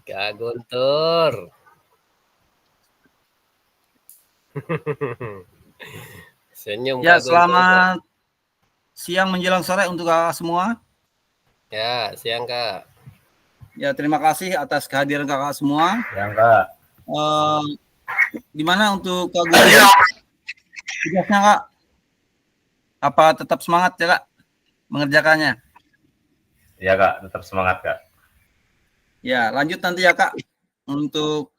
Kak Guntur. Senyum Ya, Kak Guntur. selamat siang menjelang sore untuk kakak semua. Ya, siang Kak. Ya, terima kasih atas kehadiran kakak semua. Siang Kak. Gimana untuk Kak Guntur? Tugasnya Kak? Apa tetap semangat ya Kak mengerjakannya? Iya Kak, tetap semangat Kak. Ya, lanjut nanti ya Kak. Untuk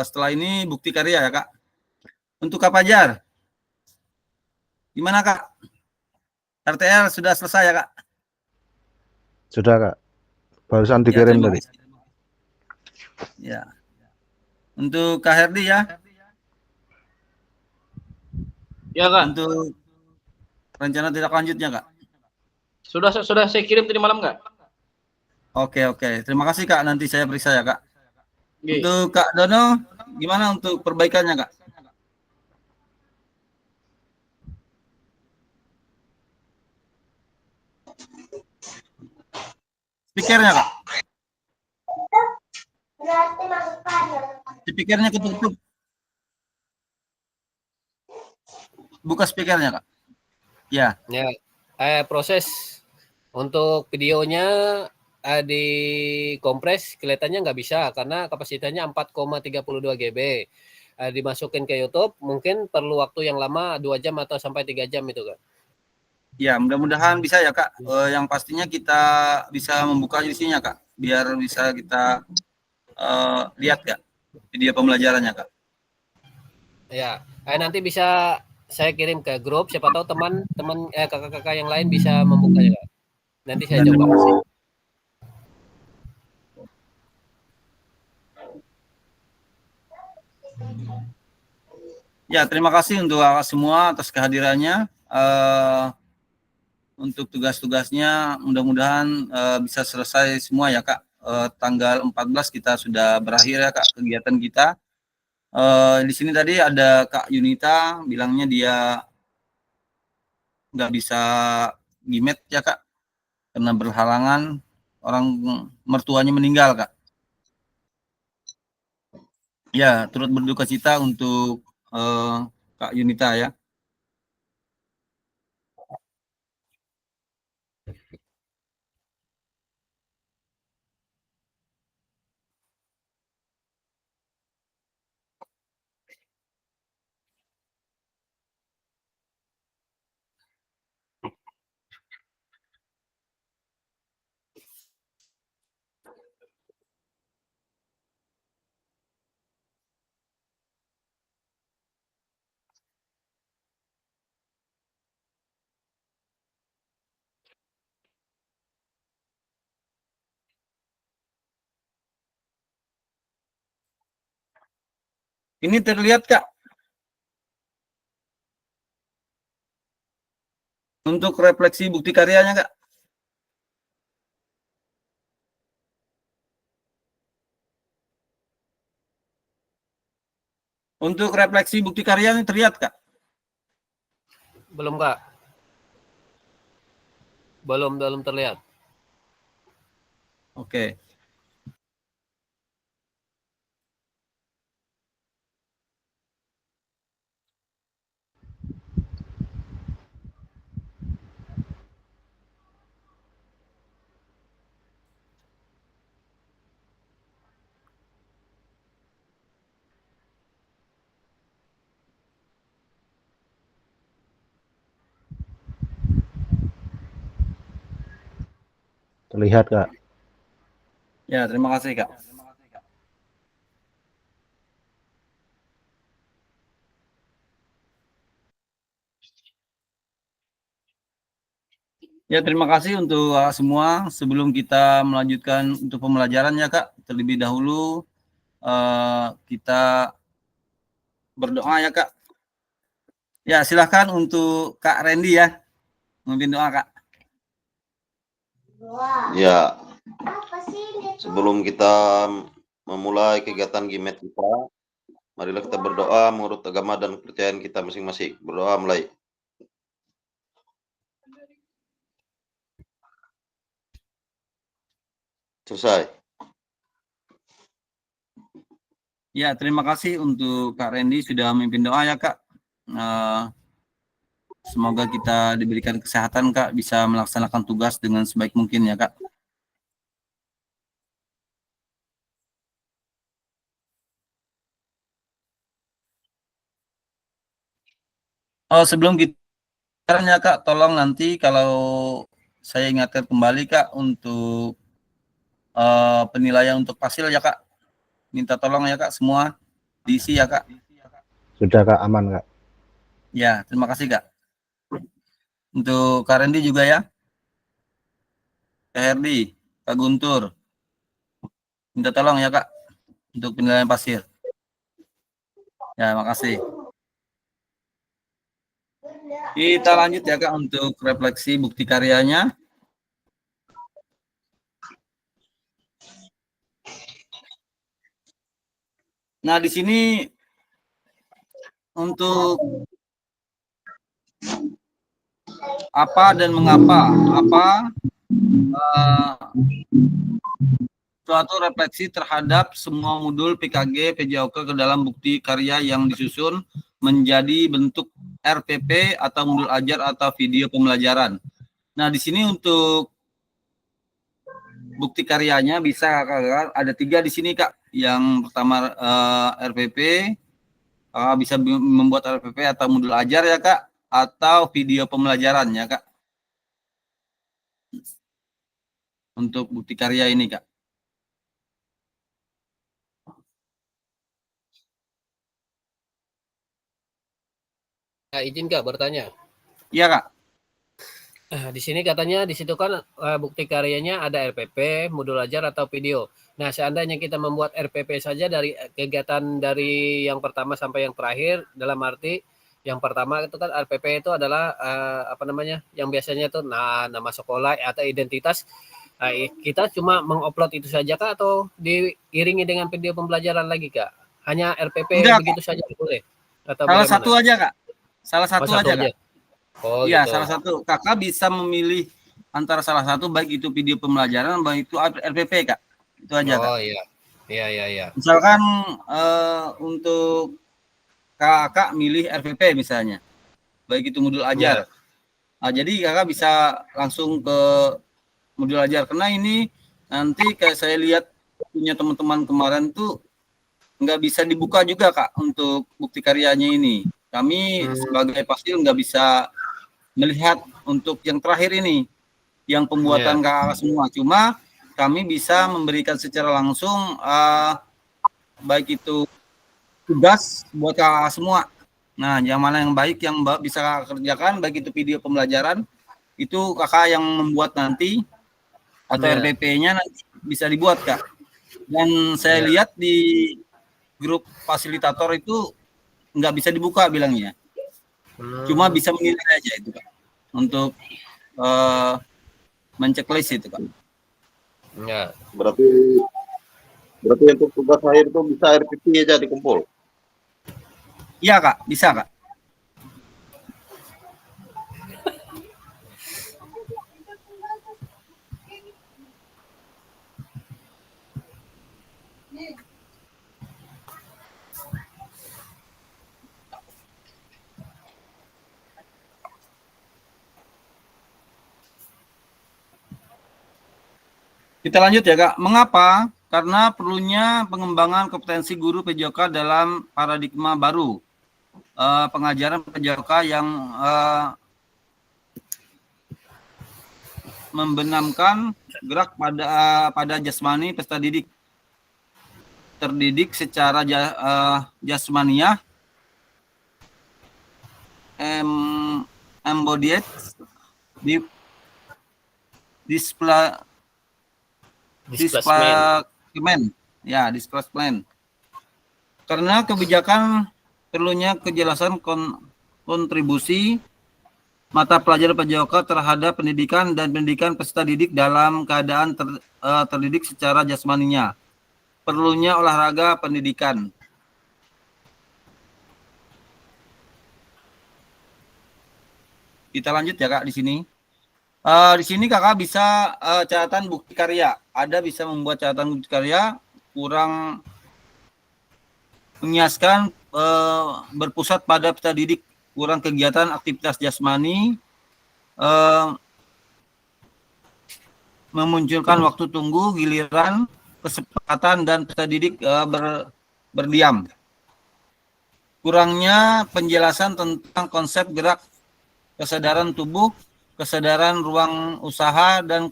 setelah ini bukti karya ya Kak. Untuk Kak Fajar, gimana Kak? RTL sudah selesai ya Kak? Sudah Kak, barusan Ya, dikirim terima tadi. kasih. Ya. Untuk Kak Herdi ya. Ya Kak. Untuk rencana tindak lanjutnya Kak. Sudah saya kirim tadi malam Kak. Oke. Terima kasih Kak. Nanti saya periksa ya Kak. Oke. Untuk Kak Dono, gimana untuk perbaikannya Kak? Speakernya Kak? Speakernya ketutup. Buka speakernya Kak. Ya. Ya, proses untuk videonya dikompres kelihatannya nggak bisa karena kapasitasnya 4,32 GB. Dimasukin ke YouTube mungkin perlu waktu yang lama 2 jam atau sampai 3 jam itu Kak. Ya, mudah-mudahan bisa ya Kak. Yang pastinya kita bisa membuka isinya Kak, biar bisa kita lihat Kak video pembelajarannya Kak. Ya, nanti bisa saya kirim ke grup, siapa tahu teman-teman kakak-kakak yang lain bisa membukanya Kak. Nanti saya coba. Ya, terima kasih untuk kakak semua atas kehadirannya. Untuk tugas-tugasnya mudah-mudahan bisa selesai semua ya Kak. Tanggal 14 kita sudah berakhir ya Kak kegiatan kita. Di sini tadi ada Kak Yunita bilangnya dia nggak bisa gimet ya Kak karena berhalangan orang mertuanya meninggal Kak. Ya, turut berduka cita untuk Kak Yunita ya. Ini terlihat Kak. Untuk refleksi bukti karyanya Kak. Untuk refleksi bukti karyanya terlihat Kak. Belum Kak. Belum terlihat. Oke. Terlihat Kak. Ya, terima kasih Kak. Ya, terima kasih untuk semua. Sebelum kita melanjutkan untuk pembelajaran ya Kak, terlebih dahulu kita berdoa ya Kak. Ya, silahkan untuk Kak Randy ya, memimpin doa Kak. Ya, sebelum kita memulai kegiatan GIMET kita, marilah kita berdoa menurut agama dan kepercayaan kita masing-masing. Berdoa mulai. Selesai. Ya, terima kasih untuk Kak Randy sudah memimpin doa ya Kak. Semoga kita diberikan kesehatan Kak, bisa melaksanakan tugas dengan sebaik mungkin ya Kak. Oh, sebelum kita ya Kak, tolong nanti kalau saya ingatkan kembali Kak untuk penilaian untuk hasil ya Kak. Minta tolong ya Kak, semua diisi ya Kak. Sudah Kak, aman Kak. Ya, terima kasih Kak. Untuk Kak Randy juga ya. Kak Herdi, Kak Guntur. Minta tolong ya Kak untuk penilaian pasir. Ya, makasih. Kita lanjut ya Kak untuk refleksi bukti karyanya. Nah, di sini untuk apa dan mengapa, suatu refleksi terhadap semua modul PKG PJOK ke dalam bukti karya yang disusun menjadi bentuk RPP atau modul ajar atau video pembelajaran. Nah, di sini untuk bukti karyanya bisa Kak, ada 3 di sini Kak. Yang pertama RPP, bisa membuat RPP atau modul ajar ya Kak, atau video pembelajaran ya Kak. Untuk bukti karya ini Kak. Ya, izin Kak bertanya. Iya Kak. Di sini katanya di situ kan bukti karyanya ada RPP, modul ajar atau video. Nah, seandainya kita membuat RPP saja dari kegiatan dari yang pertama sampai yang terakhir, dalam arti yang pertama itu kan RPP itu adalah yang biasanya itu nama sekolah atau identitas. Kita cuma mengupload itu saja Kak atau diiringi dengan video pembelajaran lagi Kak? Hanya RPP Enggak, begitu saja boleh? Atau salah bagaimana? satu aja Kak. Salah satu aja Kak. Oh, iya, gitu. salah satu. Kakak bisa memilih antara salah satu, baik itu video pembelajaran, baik itu RPP Kak. Itu aja Kak. Oh iya. Iya. Misalkan untuk kakak milih RPP misalnya, baik itu modul ajar. Nah, jadi kakak bisa langsung ke modul ajar. Karena ini nanti kayak saya lihat punya teman-teman kemarin tuh nggak bisa dibuka juga Kak untuk bukti karyanya ini. Kami sebagai pasil nggak bisa melihat untuk yang terakhir ini, yang pembuatan kakak semua. Cuma kami bisa memberikan secara langsung baik itu tugas buat kakak semua. Nah, yang mana yang baik yang bisa kakak kerjakan, baik itu video pembelajaran, itu kakak yang membuat nanti, atau RPP-nya nanti bisa dibuat Kak. Dan saya lihat di grup fasilitator itu nggak bisa dibuka bilangnya. Cuma bisa menilai aja itu Kak. Untuk menceklis itu Kak. Ya. Berarti untuk tugas akhir itu bisa RPP aja dikumpul. Iya Kak, bisa Kak. Kita lanjut ya Kak. Mengapa? Karena perlunya pengembangan kompetensi guru PJOK dalam paradigma baru. Pengajaran PJOK yang membenamkan gerak pada jasmani peserta didik. Terdidik secara jasmaniah, embodied, displacement. Ya, displacement. Karena kebijakan perlunya kejelasan kontribusi mata pelajaran PJOK terhadap pendidikan dan pendidikan peserta didik dalam keadaan terdidik secara jasmaninya. Perlunya olahraga pendidikan. Kita lanjut ya Kak di sini. Di sini kakak bisa catatan bukti karya. Ada bisa membuat catatan bukti karya, kurang mengiaskan berpusat pada peserta didik, kurang kegiatan aktivitas jasmani, memunculkan waktu tunggu, giliran, kesepakatan, dan peserta didik berdiam. Kurangnya penjelasan tentang konsep gerak, kesadaran tubuh, kesadaran ruang usaha, dan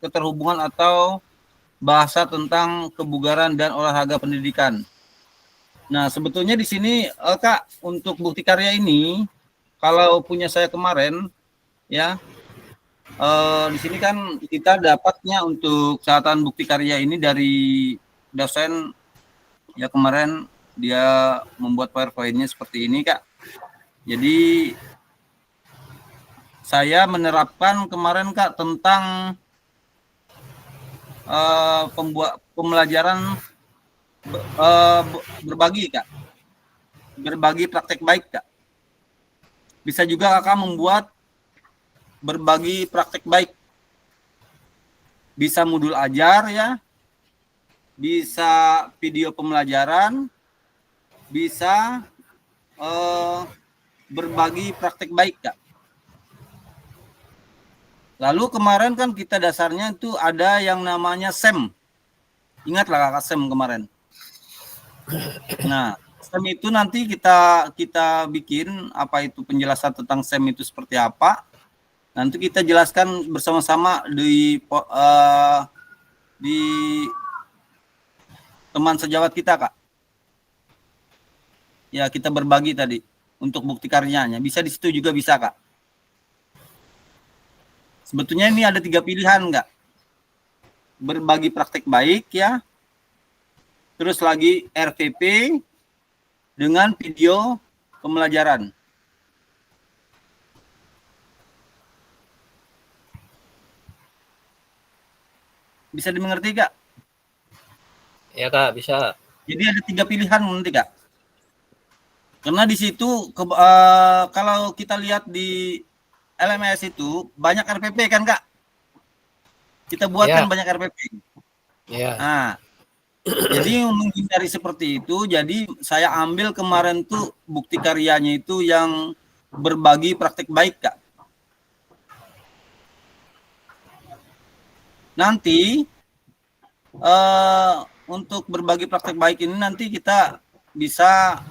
keterhubungan atau bahasa tentang kebugaran dan olahraga pendidikan. Nah, sebetulnya di sini Kak, untuk bukti karya ini, kalau punya saya kemarin, ya, di sini kan kita dapatnya untuk catatan bukti karya ini dari dosen, ya kemarin dia membuat PowerPoint-nya seperti ini, Kak. Jadi saya menerapkan kemarin, Kak, tentang pembelajaran berbagi, Kak. Berbagi praktek baik, Kak. Bisa juga Kakak membuat berbagi praktek baik. Bisa modul ajar, ya. Bisa video pembelajaran, bisa berbagi praktek baik, Kak. Lalu kemarin kan kita dasarnya itu ada yang namanya SEM. Ingatlah Kakak SEM kemarin. Nah, SEM itu nanti kita bikin apa itu penjelasan tentang SEM itu seperti apa. Nanti kita jelaskan bersama-sama di teman sejawat kita, Kak. Ya, kita berbagi tadi untuk bukti karyanya. Bisa di situ juga bisa, Kak. Sebetulnya ini ada 3 pilihan, Kak. Berbagi praktek baik, ya. Terus lagi RVP dengan video pembelajaran. Bisa dimengerti, Kak? Ya Kak, bisa. Jadi ada 3 pilihan nanti, Kak. Karena di situ kalau kita lihat di LMS itu banyak RPP kan, Kak? Kita buatkan banyak RPP. Ya. Nah, jadi menghindari seperti itu, jadi saya ambil kemarin tuh bukti karyanya itu yang berbagi praktek baik, Kak. Nanti untuk berbagi praktek baik ini nanti kita bisa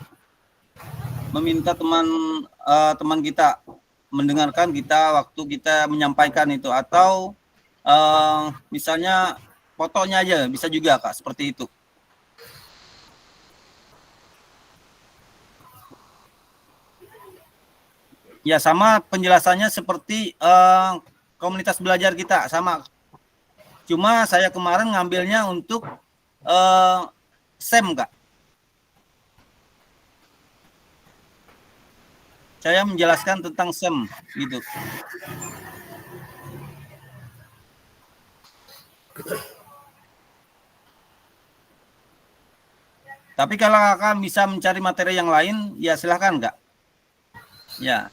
meminta teman kita mendengarkan kita waktu kita menyampaikan itu, atau misalnya fotonya aja bisa juga, Kak, seperti itu. Ya, sama penjelasannya seperti komunitas belajar kita, sama. Cuma saya kemarin ngambilnya untuk SEM, Kak. Saya menjelaskan tentang SEM gitu. Tapi kalau Kakak bisa mencari materi yang lain, ya silahkan, Kak. Ya,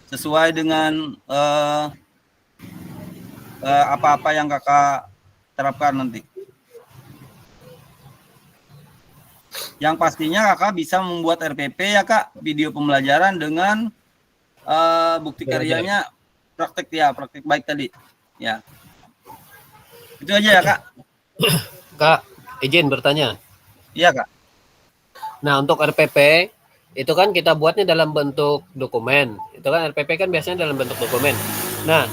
sesuai dengan apa-apa yang Kakak terapkan nanti. Yang pastinya Kakak bisa membuat RPP, ya, Kak, video pembelajaran dengan bukti karyanya praktek baik tadi. Ya. Itu aja ya, Kak. Kak, izin bertanya. Iya, Kak. Nah, untuk RPP itu kan kita buatnya dalam bentuk dokumen. Itu kan RPP kan biasanya dalam bentuk dokumen. Nah,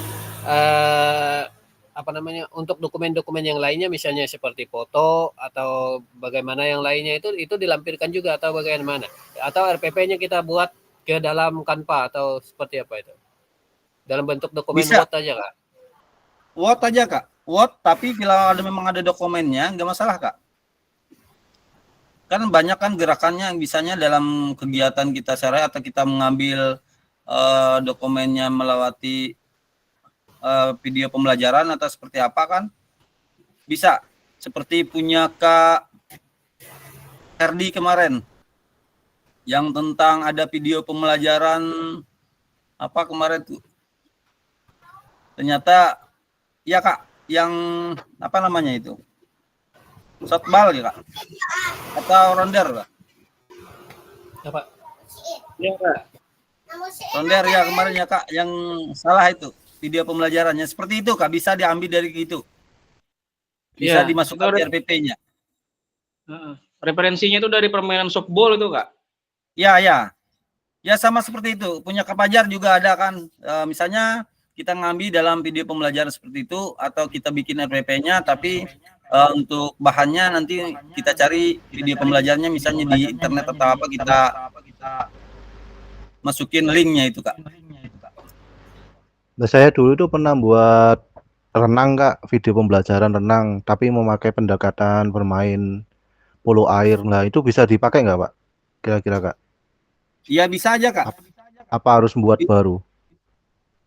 untuk dokumen-dokumen yang lainnya misalnya seperti foto atau bagaimana yang lainnya itu dilampirkan juga atau bagaimana? Atau RPP-nya kita buat ke dalam Canva atau seperti apa itu? Dalam bentuk dokumen Bisa. Word aja, Kak? Word aja, Kak. Word, tapi kalau memang ada dokumennya, nggak masalah, Kak. Kan banyak kan gerakannya yang bisanya dalam kegiatan kita sehari atau kita mengambil dokumennya melewati video pembelajaran atau seperti apa kan. Bisa. Seperti punya Kak Herdi kemarin. Yang tentang ada video pembelajaran apa kemarin tuh. Ternyata ya, Kak, yang apa namanya itu? Shotball ya, Kak? Atau ronder, Kak? Apa? Ya Kak. Sonder ya kemarin ya Kak, yang salah itu video pembelajarannya seperti itu Kak, bisa diambil dari itu, bisa Iya, dimasukkan itu di RPP-nya. referensinya itu dari permainan softball itu Kak. Ya ya, ya sama seperti itu. Punya Kak Fajar juga ada kan, misalnya kita ngambil dalam video pembelajaran seperti itu, atau kita bikin RPP-nya, tapi untuk bahannya nanti kita cari video pembelajarannya misalnya di internet atau apa, kita masukin linknya itu Kak. Nah, saya dulu itu pernah buat renang Kak, video pembelajaran renang, tapi memakai pendekatan bermain polo air. Nah, itu bisa dipakai nggak Pak? Kira-kira Kak? Iya bisa aja Kak, Apa harus membuat baru?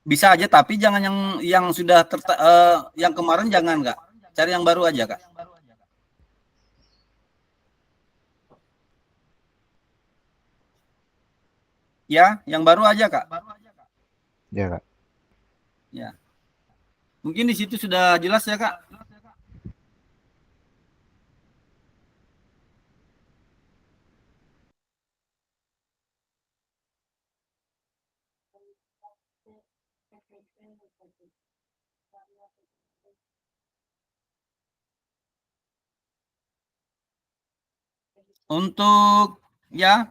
bisa aja, tapi jangan yang sudah yang kemarin jangan Kak, cari yang baru aja Kak. Ya, yang baru aja Kak. Ya Kak. Ya. Mungkin di situ sudah jelas ya Kak. Untuk ya,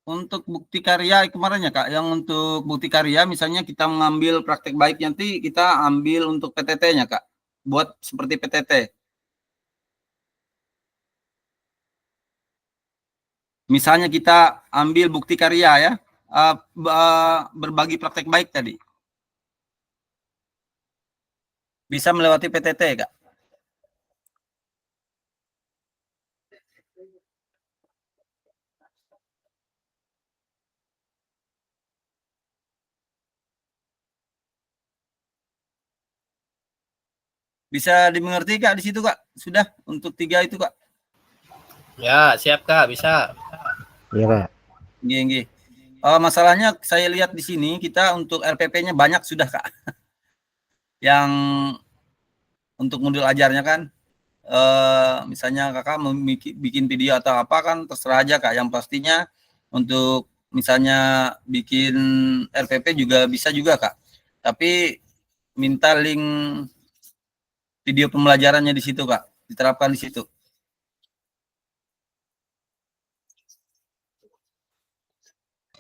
untuk bukti karya kemarin ya Kak, yang untuk bukti karya misalnya kita mengambil praktek baik, nanti kita ambil untuk PTT-nya Kak, buat seperti PTT. Misalnya kita ambil bukti karya ya, berbagi praktek baik tadi. Bisa melewati PTT Kak. Bisa dimengerti Kak di situ Kak? Sudah untuk 3 itu Kak. Ya, siap Kak, bisa. Iya Kak. Nggih. Masalahnya saya lihat di sini kita untuk RPP-nya banyak sudah Kak. Yang untuk modul ajarnya kan, misalnya Kakak mau bikin video atau apa kan terserah aja Kak. Yang pastinya untuk misalnya bikin RPP juga bisa juga Kak. Tapi minta link video pembelajarannya di situ Kak, diterapkan di situ.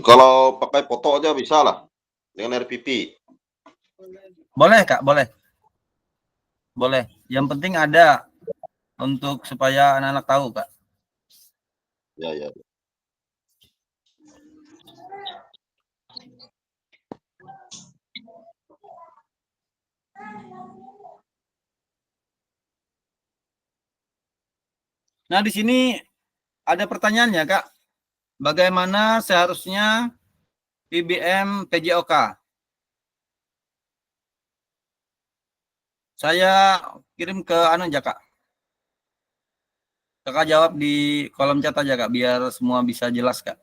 Kalau pakai foto aja bisa lah dengan RPP. Boleh Kak, boleh. Boleh. Yang penting ada untuk supaya anak-anak tahu Kak. Ya. Nah, di sini ada pertanyaannya Kak. Bagaimana seharusnya PBM PJOK? Saya kirim ke anu aja Kak. Kakak jawab di kolom chat aja Kak, biar semua bisa jelas Kak.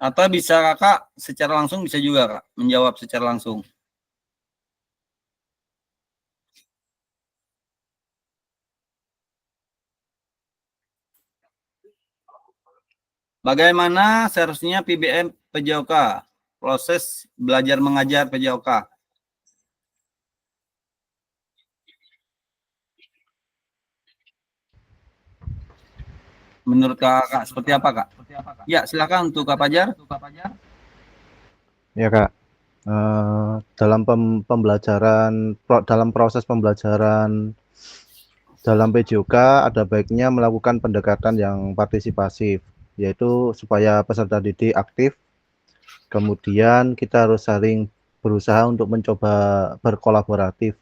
Atau bisa Kakak secara langsung, bisa juga Kak, menjawab secara langsung. Bagaimana seharusnya PBM PJOK? Proses belajar mengajar PJOK. Menurut Kakak seperti apa Kak? Ya, silakan untuk Kak Fajar. Ya Kak. Dalam pembelajaran, dalam proses pembelajaran dalam PJOK ada baiknya melakukan pendekatan yang partisipasif, yaitu supaya peserta didik aktif. Kemudian kita harus saling berusaha untuk mencoba berkolaboratif,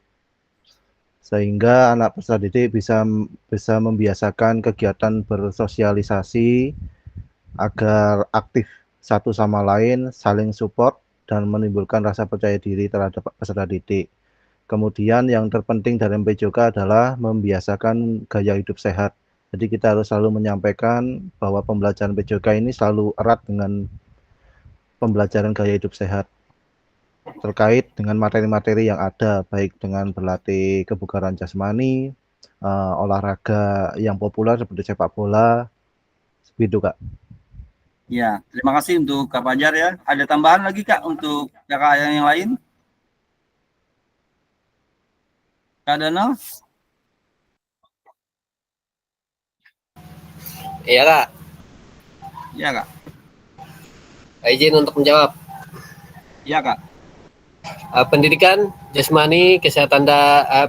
sehingga anak peserta didik bisa membiasakan kegiatan bersosialisasi agar aktif satu sama lain, saling support, dan menimbulkan rasa percaya diri terhadap peserta didik. Kemudian yang terpenting dalam PJOK adalah membiasakan gaya hidup sehat. Jadi kita harus selalu menyampaikan bahwa pembelajaran PJOK ini selalu erat dengan pembelajaran gaya hidup sehat terkait dengan materi-materi yang ada, baik dengan berlatih kebugaran jasmani, olahraga yang populer seperti sepak bola, begitu Kak. Ya, terima kasih untuk Kak Fajar ya. Ada tambahan lagi Kak untuk kakak yang lain? Kak Dono? Iya Kak, Iya Kak. izin untuk menjawab. Iya Kak. Pendidikan jasmani kesehatan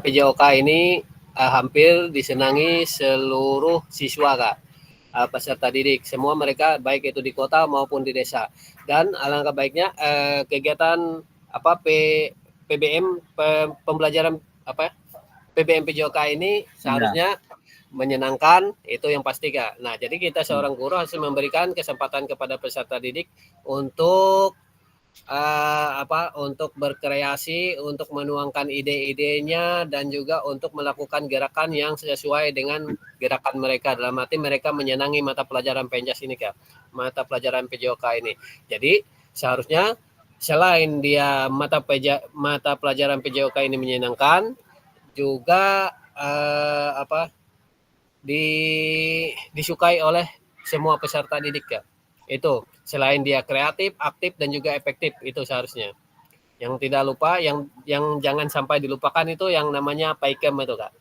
PJOK ini hampir disenangi seluruh siswa Kak. Peserta didik semua mereka baik itu di kota maupun di desa, dan alangkah baiknya kegiatan PBM pembelajaran PBM PJOK ini seharusnya menyenangkan, itu yang pasti Kak. Nah, jadi kita seorang guru harus memberikan kesempatan kepada peserta didik untuk untuk berkreasi, untuk menuangkan ide-idenya, dan juga untuk melakukan gerakan yang sesuai dengan gerakan mereka. Dalam arti mereka menyenangi mata pelajaran Penjas ini Kak, mata pelajaran PJOK ini. Jadi seharusnya selain dia mata pelajaran PJOK ini menyenangkan, juga disukai oleh semua peserta didik Kak. Itu selain dia kreatif, aktif, dan juga efektif, itu seharusnya. Yang tidak lupa, yang jangan sampai dilupakan itu yang namanya PAIKEM itu Kak.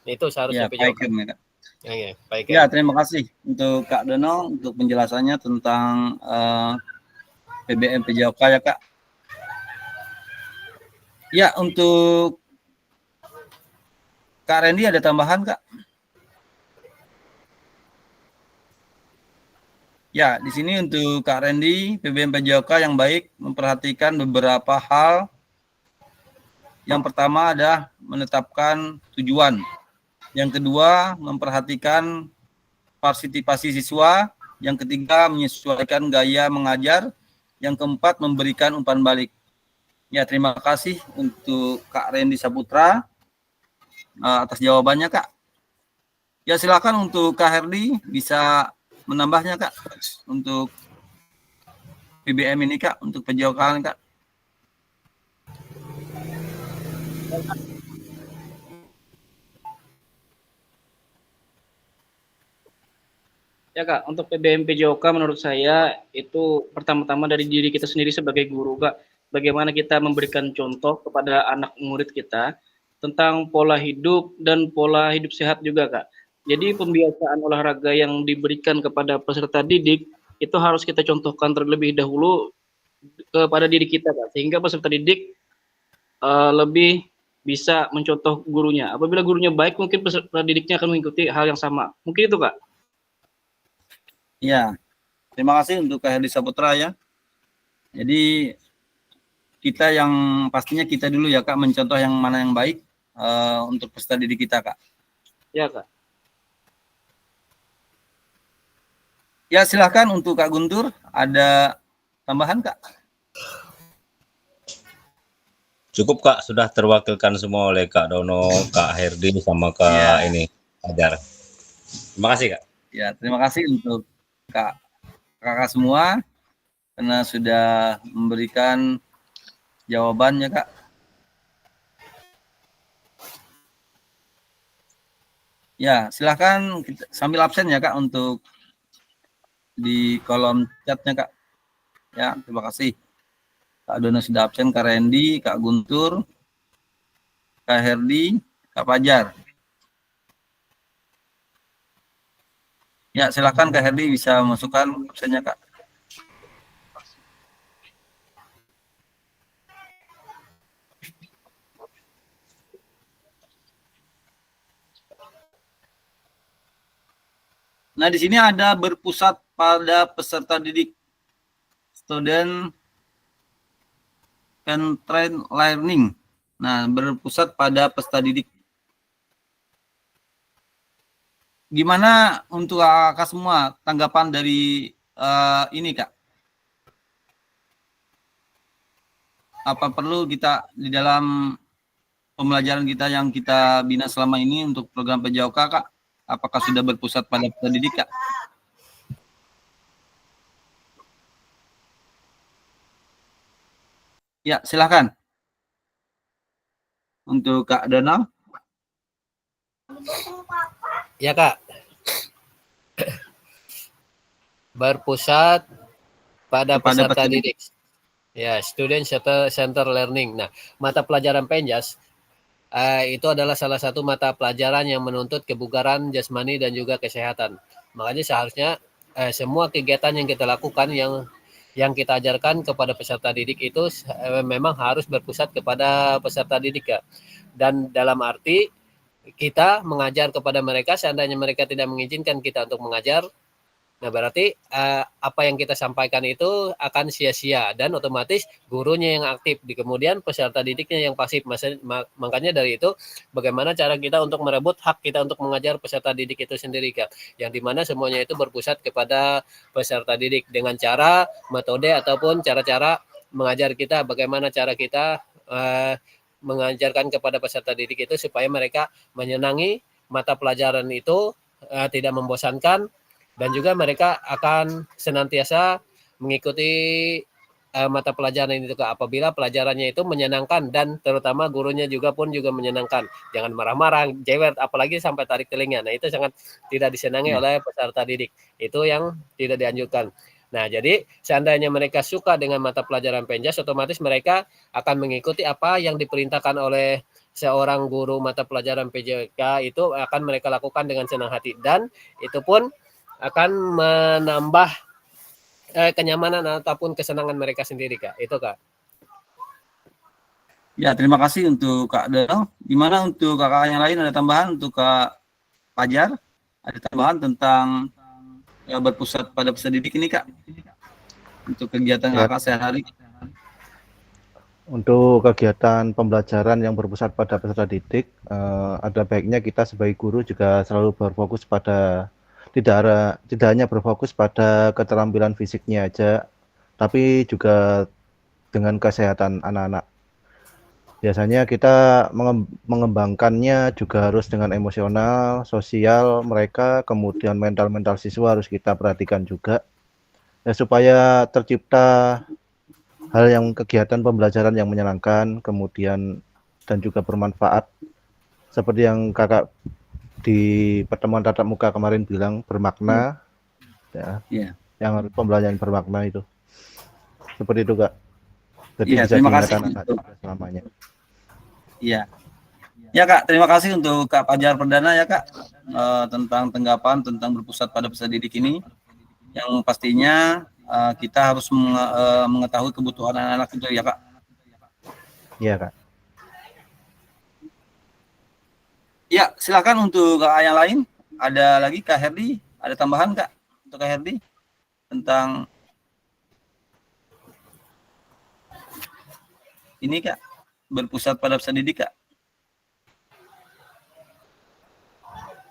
Itu seharusnya Ya, PAIKEM ya Kak. Ya, PAIKEM. Ya, terima kasih untuk Kak Dono untuk penjelasannya tentang PBM PJOK ya Kak. Ya, untuk Kak Randy ada tambahan Kak? Ya, di sini untuk Kak Randy, PBM PJOK yang baik memperhatikan beberapa hal. Yang pertama adalah menetapkan tujuan. Yang kedua, memperhatikan partisipasi siswa. Yang ketiga, menyesuaikan gaya mengajar. Yang keempat, memberikan umpan balik. Ya, terima kasih untuk Kak Randy Saputra atas jawabannya Kak. Ya, silakan untuk Kak Herdi bisa menambahnya Kak untuk PBM ini Kak, untuk PJOK Kak. Ya Kak, untuk PBM PJOK menurut saya itu pertama-tama dari diri kita sendiri sebagai guru Kak. Bagaimana kita memberikan contoh kepada anak murid kita tentang pola hidup dan pola hidup sehat juga Kak. Jadi pembiasaan olahraga yang diberikan kepada peserta didik itu harus kita contohkan terlebih dahulu kepada diri kita Kak. Sehingga peserta didik lebih bisa mencontoh gurunya. Apabila gurunya baik, mungkin peserta didiknya akan mengikuti hal yang sama. Mungkin itu Kak. Ya, terima kasih untuk Kak Herdi Saputra ya. Jadi kita yang pastinya kita dulu ya Kak mencontoh yang mana yang baik untuk peserta didik kita Kak. Ya Kak. Ya, silahkan untuk Kak Guntur, ada tambahan Kak? Cukup Kak, sudah terwakilkan semua oleh Kak Dono, Kak Herdi, sama Kak ini Fajar. Terima kasih Kak. Ya, terima kasih untuk kakak semua karena sudah memberikan jawabannya Kak. Ya, silahkan sambil absen ya Kak untuk di kolom chatnya Kak. Ya, terima kasih. Kak Dono sudah absen, Kak Randy, Kak Guntur, Kak Herdi, Kak Fajar. Ya, silakan Kak Herdi bisa masukkan absennya Kak. Nah, di sini ada berpusat pada peserta didik, student and train learning. Nah, berpusat pada peserta didik. Gimana untuk kakak semua tanggapan dari ini Kak? Apa perlu kita di dalam pembelajaran kita yang kita bina selama ini untuk program PJOK Kak? Apakah sudah berpusat pada peserta didik Kak? Ya, silakan. Untuk Kak Donald. Ya Kak, berpusat pada Kepada peserta peserta didik. Ya, student center learning. Nah, mata pelajaran Penjas itu adalah salah satu mata pelajaran yang menuntut kebugaran jasmani dan juga kesehatan. Makanya seharusnya semua kegiatan yang kita lakukan yang kita ajarkan kepada peserta didik itu memang harus berpusat kepada peserta didik ya. Dan dalam arti kita mengajar kepada mereka seandainya mereka tidak mengizinkan kita untuk mengajar, nah berarti apa yang kita sampaikan itu akan sia-sia dan otomatis gurunya yang aktif, kemudian peserta didiknya yang pasif. Makanya dari itu bagaimana cara kita untuk merebut hak kita untuk mengajar peserta didik itu sendiri Kak, yang dimana semuanya itu berpusat kepada peserta didik dengan cara, metode ataupun cara-cara mengajar kita, bagaimana cara kita mengajarkan kepada peserta didik itu supaya mereka menyenangi mata pelajaran itu, tidak membosankan, dan juga mereka akan senantiasa mengikuti mata pelajaran itu Kak, apabila pelajarannya itu menyenangkan dan terutama gurunya juga menyenangkan. Jangan marah-marah, jewer, apalagi sampai tarik telinga. Nah, itu sangat tidak disenangi oleh peserta didik. Itu yang tidak dianjurkan. Nah, jadi seandainya mereka suka dengan mata pelajaran Penjas, otomatis mereka akan mengikuti apa yang diperintahkan oleh seorang guru mata pelajaran PJK itu akan mereka lakukan dengan senang hati, dan itu pun akan menambah kenyamanan ataupun kesenangan mereka sendiri Kak. Itu Kak. Ya, terima kasih untuk Kak Donald. Gimana untuk kakak yang lain, ada tambahan untuk Kak Fajar? Ada tambahan tentang berpusat pada peserta didik ini Kak? Untuk kegiatan Ya. kakak sehari. Untuk kegiatan pembelajaran yang berpusat pada peserta didik, ada baiknya kita sebagai guru juga selalu berfokus pada tidak hanya berfokus pada keterampilan fisiknya aja, tapi juga dengan kesehatan anak-anak. Biasanya kita mengembangkannya juga harus dengan emosional, sosial mereka, kemudian mental siswa harus kita perhatikan juga, ya, supaya tercipta hal yang kegiatan pembelajaran yang menyenangkan, kemudian dan juga bermanfaat, seperti yang kakak di pertemuan tatap muka kemarin bilang, bermakna, ya, yang harus pembelajaran bermakna itu, seperti itu Kak. Jadi bisa terima diingat kasih anak-anak selamanya. Iya, ya Kak, terima kasih untuk Kak Fajar Perdana ya Kak, tentang tanggapan tentang berpusat pada peserta didik ini, yang pastinya kita harus mengetahui kebutuhan anak-anak itu ya Kak. Iya Kak. Ya, silakan untuk Kak yang lain. Ada lagi Kak Herdi, ada tambahan Kak untuk Kak Herdi tentang ini Kak, berpusat pada peserta didik Kak.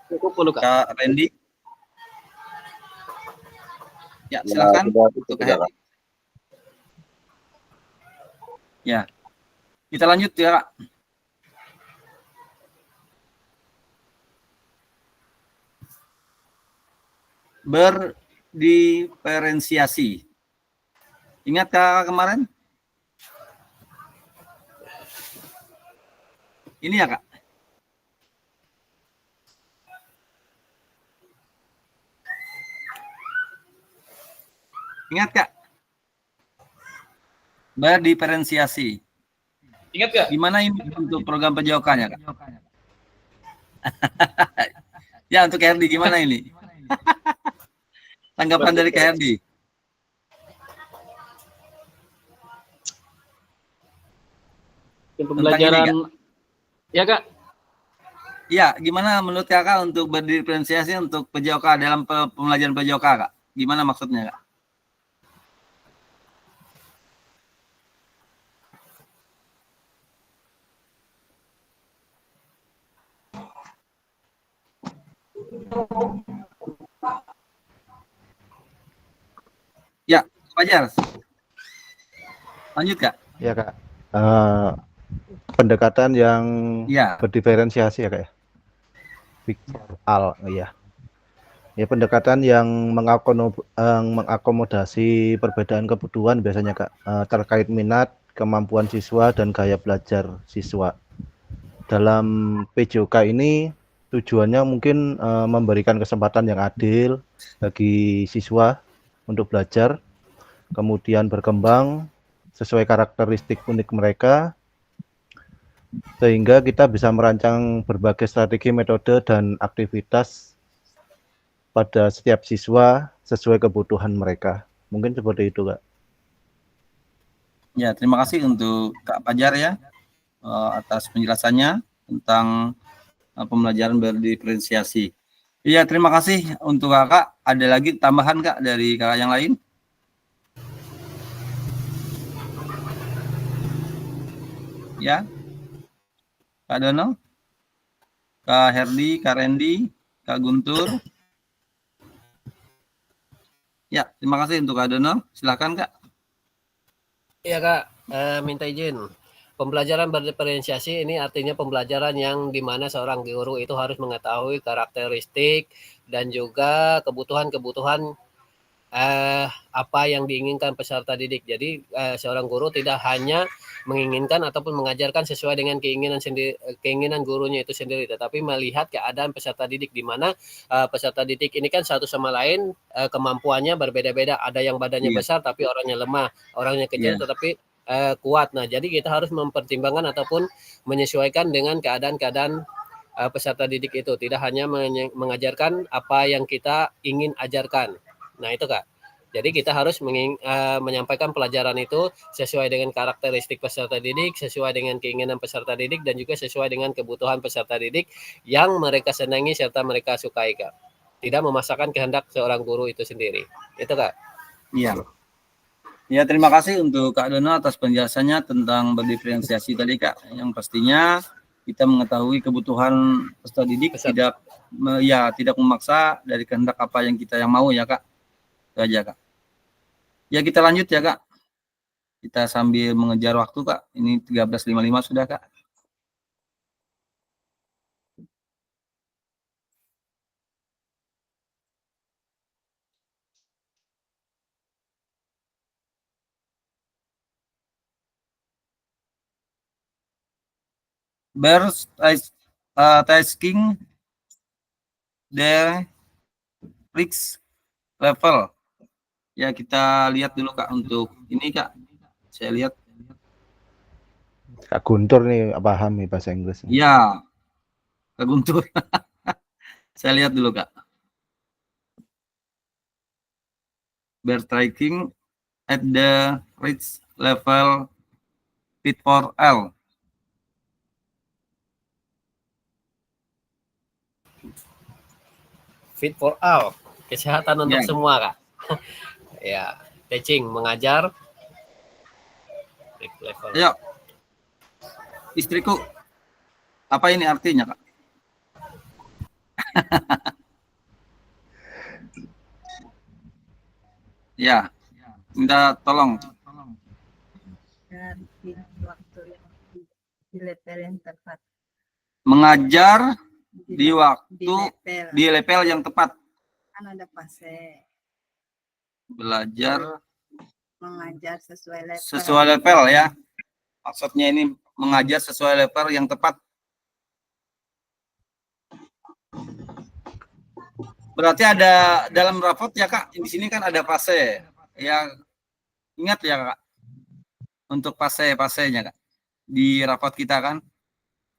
Cukup dulu Kak. Kak Randy. Ya, silakan untuk Kak Herdi. Ya, kita lanjut ya Kak. Berdiferensiasi. Ingat Kak kemarin? Ini ya Kak. Ingat Kak? Berdiferensiasi. Ingat Kak? Gimana ini untuk program PJOK-nya Kak? Ya, untuk Herdi gimana ini? Tanggapan dari Kak Herdi. Pembelajaran ya Kak. Ya, gimana menurut Kakak untuk berdiferensiasi untuk PJOK dalam pembelajaran PJOK Kak? Gimana maksudnya Kak? Ya, Fajar. Lanjut Kak. Ya Kak. Pendekatan yang berdiferensiasi ya Kak ya. Ya. Ya, pendekatan yang mengakomodasi perbedaan kebutuhan biasanya Kak, terkait minat, kemampuan siswa dan gaya belajar siswa. Dalam PJOK ini tujuannya mungkin memberikan kesempatan yang adil bagi siswa untuk belajar, kemudian berkembang sesuai karakteristik unik mereka, sehingga kita bisa merancang berbagai strategi, metode, dan aktivitas pada setiap siswa sesuai kebutuhan mereka. Mungkin seperti itu, Kak. Ya, terima kasih untuk Kak Fajar ya atas penjelasannya tentang pembelajaran berdiferensiasi. Iya, terima kasih untuk Kakak. Ada lagi tambahan Kak dari Kakak yang lain? Ya, Kak Dono, Kak Herdi, Kak Randy, Kak Guntur. Ya, terima kasih untuk Kak Dono. Silakan Kak. Iya Kak, minta izin. Pembelajaran berdiferensiasi ini artinya pembelajaran yang dimana seorang guru itu harus mengetahui karakteristik dan juga kebutuhan-kebutuhan apa yang diinginkan peserta didik. Jadi seorang guru tidak hanya menginginkan ataupun mengajarkan sesuai dengan keinginan gurunya itu sendiri, tetapi melihat keadaan peserta didik di mana peserta didik ini kan satu sama lain kemampuannya berbeda-beda. Ada yang badannya besar tapi orangnya lemah, orangnya kecil tetapi kuat. Nah, jadi kita harus mempertimbangkan ataupun menyesuaikan dengan keadaan-keadaan peserta didik itu. Tidak hanya mengajarkan apa yang kita ingin ajarkan. Nah, itu Kak. Jadi kita harus menyampaikan pelajaran itu sesuai dengan karakteristik peserta didik, sesuai dengan keinginan peserta didik, dan juga sesuai dengan kebutuhan peserta didik yang mereka senangi serta mereka sukai, Kak. Tidak memaksakan kehendak seorang guru itu sendiri. Itu Kak. Iya. Ya, terima kasih untuk Kak Dono atas penjelasannya tentang berdiferensiasi tadi Kak. Yang pastinya kita mengetahui kebutuhan peserta didik tidak memaksa dari kehendak apa yang kita yang mau ya Kak. Itu aja Kak. Ya, kita lanjut ya Kak. Kita sambil mengejar waktu Kak. Ini 13.55 sudah Kak. Tasking the risk level. Ya, kita lihat dulu Kak untuk ini Kak. Saya lihat. Kak Guntur nih paham nih bahasa Inggris. Ya, Kak Guntur. Saya lihat dulu Kak. Tracking at the risk level fit for L. Fit for all. Kesehatan untuk semua Kak. Ya, teaching, mengajar. Level. Ayo. Istriku. Apa ini artinya, Kak? Ya. Minta tolong. Di level yang tepat. Mengajar di waktu di level yang tepat. Kan ada fase. Belajar Mengajar sesuai level ya. Maksudnya ini mengajar sesuai level yang tepat. Berarti ada dalam rapot ya Kak. Di sini kan ada fase. Ya, ingat ya Kak. Untuk fase-fasenya Kak. Di rapot kita kan.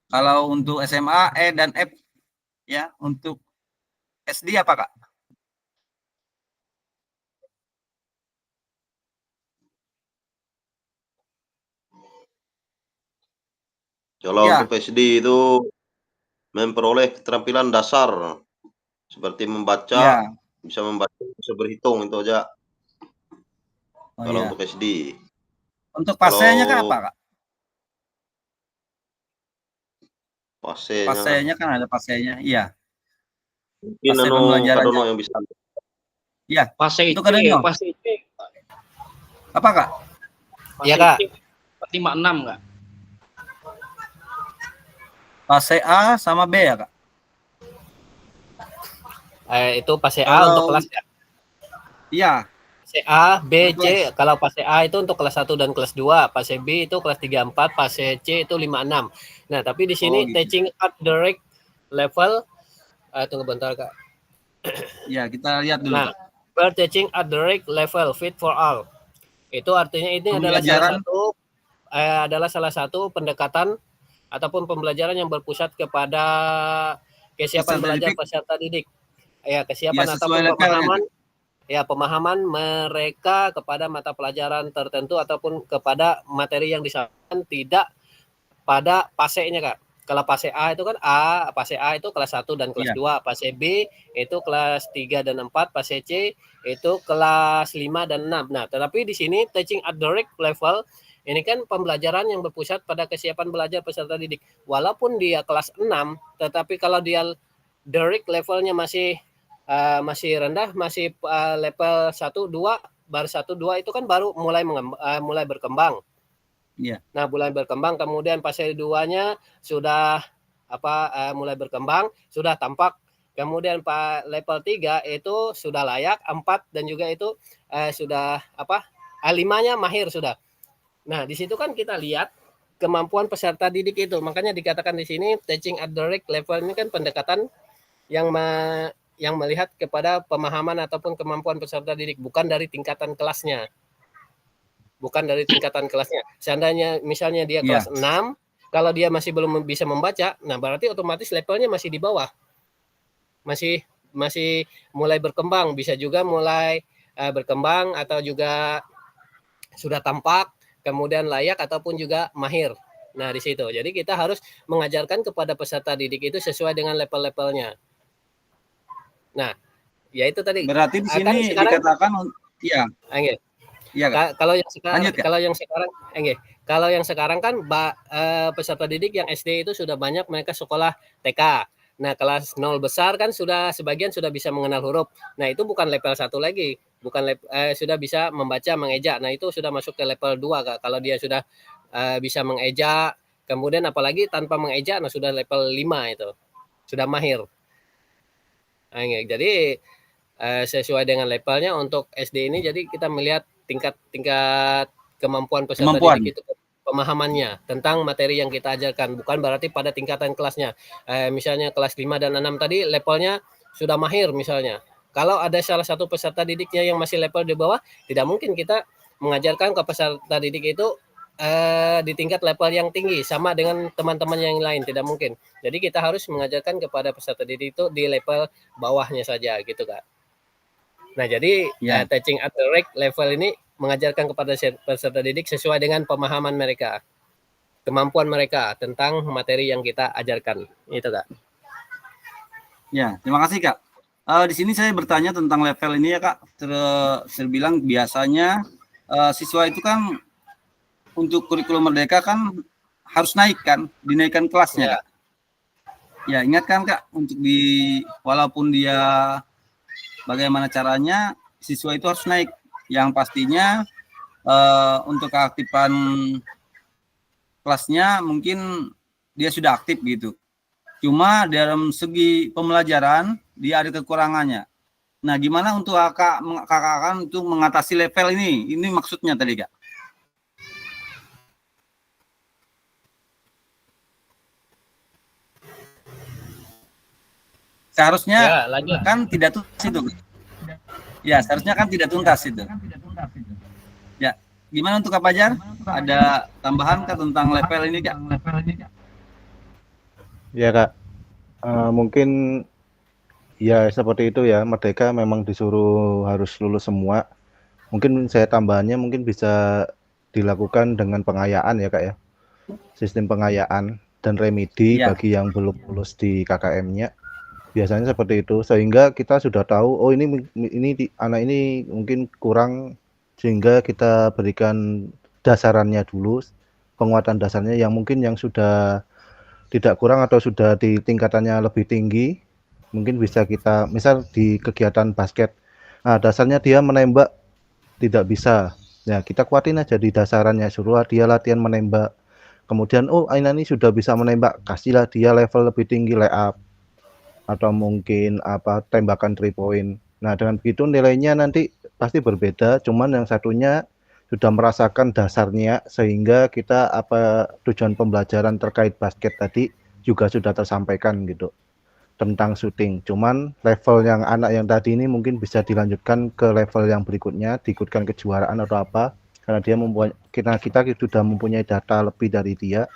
Kalau untuk SMA E dan F ya. Untuk SD apa Kak? Kalau untuk SD itu memperoleh keterampilan dasar seperti membaca, bisa membaca, bisa berhitung, itu aja. Kalau untuk SD. Untuk fasenya kan apa Kak? Fasenya kan ada fasenya, iya. Mungkin Kak Dono yang bisa. Iya. Fase itu Kak Dono. Fase C. Apa Kak? Iya Kak. 56 Kak. Fase A sama B ya Kak? Itu fase A untuk kelas ya? Iya. fase A, B, Kelas. C. Kalau fase A itu untuk kelas 1 dan kelas 2, fase B itu kelas 3, 4, fase C itu 5, 6. Nah, tapi di sini gitu. teaching at the rate level tunggu bentar, Kak. Ya, kita lihat dulu, Nah, Kak. we're teaching at the rate level fit for all. Itu artinya ini adalah salah satu pendekatan ataupun pembelajaran yang berpusat kepada kesiapan Peserta belajar didik. peserta didik. Ya, kesiapan Ya, sesuai ataupun levelnya, pemahaman pemahaman mereka kepada mata pelajaran tertentu ataupun kepada materi yang disampaikan tidak pada fasenya, Kak. Kalau fase A itu kan fase A itu kelas 1 dan kelas 2, fase B itu kelas 3 dan 4, fase C itu kelas 5 dan 6. Nah, tetapi di sini teaching at the rate level ini kan pembelajaran yang berpusat pada kesiapan belajar peserta didik. Walaupun dia kelas 6, tetapi kalau dia the rate levelnya masih rendah, masih level 1, 2, baru 1, 2 itu kan baru mulai berkembang. Iya. Nah, mulai berkembang, kemudian fase 2-nya sudah mulai berkembang, sudah tampak. Kemudian level 3 itu sudah layak, 4 dan juga itu sudah 5-nya mahir sudah. Nah, di situ kan kita lihat kemampuan peserta didik itu. Makanya dikatakan di sini teaching at the rate level ini kan pendekatan yang melihat kepada pemahaman ataupun kemampuan peserta didik, bukan dari tingkatan kelasnya. Bukan dari tingkatan kelasnya. Seandainya misalnya dia kelas 6, kalau dia masih belum bisa membaca, nah berarti otomatis levelnya masih di bawah. Masih mulai berkembang, bisa juga mulai berkembang atau juga sudah tampak, kemudian layak ataupun juga mahir. Nah, di situ. Jadi kita harus mengajarkan kepada peserta didik itu sesuai dengan level-levelnya. Nah, ya itu tadi. Berarti di sini dikatakan Iya, kalau yang sekarang kan peserta didik yang SD itu sudah banyak mereka sekolah TK. Nah, kelas 0 besar kan sebagian sudah bisa mengenal huruf. Nah, itu bukan level 1 lagi, sudah bisa membaca, mengeja. Nah, itu sudah masuk ke level 2, Kak. Kalau dia sudah bisa mengeja, kemudian apalagi tanpa mengeja, nah sudah level 5 itu. Sudah mahir. Nah, jadi sesuai dengan levelnya untuk SD ini, jadi kita melihat tingkat kemampuan peserta didik itu, pemahamannya tentang materi yang kita ajarkan, bukan berarti pada tingkatan kelasnya. Misalnya kelas 5 dan 6 tadi levelnya sudah mahir misalnya. Kalau ada salah satu peserta didiknya yang masih level di bawah, tidak mungkin kita mengajarkan ke peserta didik itu di tingkat level yang tinggi sama dengan teman-teman yang lain, tidak mungkin. Jadi kita harus mengajarkan kepada peserta didik itu di level bawahnya saja gitu, Kak. Nah, jadi teaching at the rate level ini mengajarkan kepada peserta didik sesuai dengan pemahaman mereka, kemampuan mereka tentang materi yang kita ajarkan. Itu, Kak. Ya, terima kasih, Kak. Di sini saya bertanya tentang level ini ya, Kak. Terbilang biasanya siswa itu kan untuk kurikulum merdeka kan harus dinaikkan kelasnya, Kak. Ya, ingat kan, Kak, untuk walaupun dia bagaimana caranya, siswa itu harus naik. Yang pastinya untuk keaktifan kelasnya mungkin dia sudah aktif gitu. Cuma dalam segi pembelajaran dia ada kekurangannya. Nah, gimana untuk kakak untuk mengatasi level ini? Ini maksudnya tadi, Kak. Seharusnya kan tidak tuntas itu. Ya, seharusnya kan tidak tuntas itu. Ya, gimana untuk Kak Fajar? Ada tambahan Kak tentang level ini, Kak? Ya, Kak. Mungkin ya seperti itu ya, merdeka memang disuruh harus lulus semua. Mungkin saya tambahannya mungkin bisa dilakukan dengan pengayaan ya, Kak ya. Sistem pengayaan dan remedi bagi yang belum lulus di KKM-nya. Biasanya seperti itu, sehingga kita sudah tahu, oh ini anak ini mungkin kurang, sehingga kita berikan dasarannya dulu, penguatan dasarnya yang mungkin yang sudah tidak kurang atau sudah di tingkatannya lebih tinggi, mungkin bisa kita, misal di kegiatan basket, nah dasarnya dia menembak tidak bisa, ya kita kuatin aja di dasarannya, suruh dia latihan menembak, kemudian oh ini sudah bisa menembak, kasihlah dia level lebih tinggi, layup atau mungkin tembakan 3 point. Nah, dengan begitu nilainya nanti pasti berbeda, cuman yang satunya sudah merasakan dasarnya sehingga kita tujuan pembelajaran terkait basket tadi juga sudah tersampaikan gitu tentang syuting. Cuman level yang anak yang tadi ini mungkin bisa dilanjutkan ke level yang berikutnya, diikutkan kejuaraan atau apa, karena dia kita sudah mempunyai data lebih dari dia.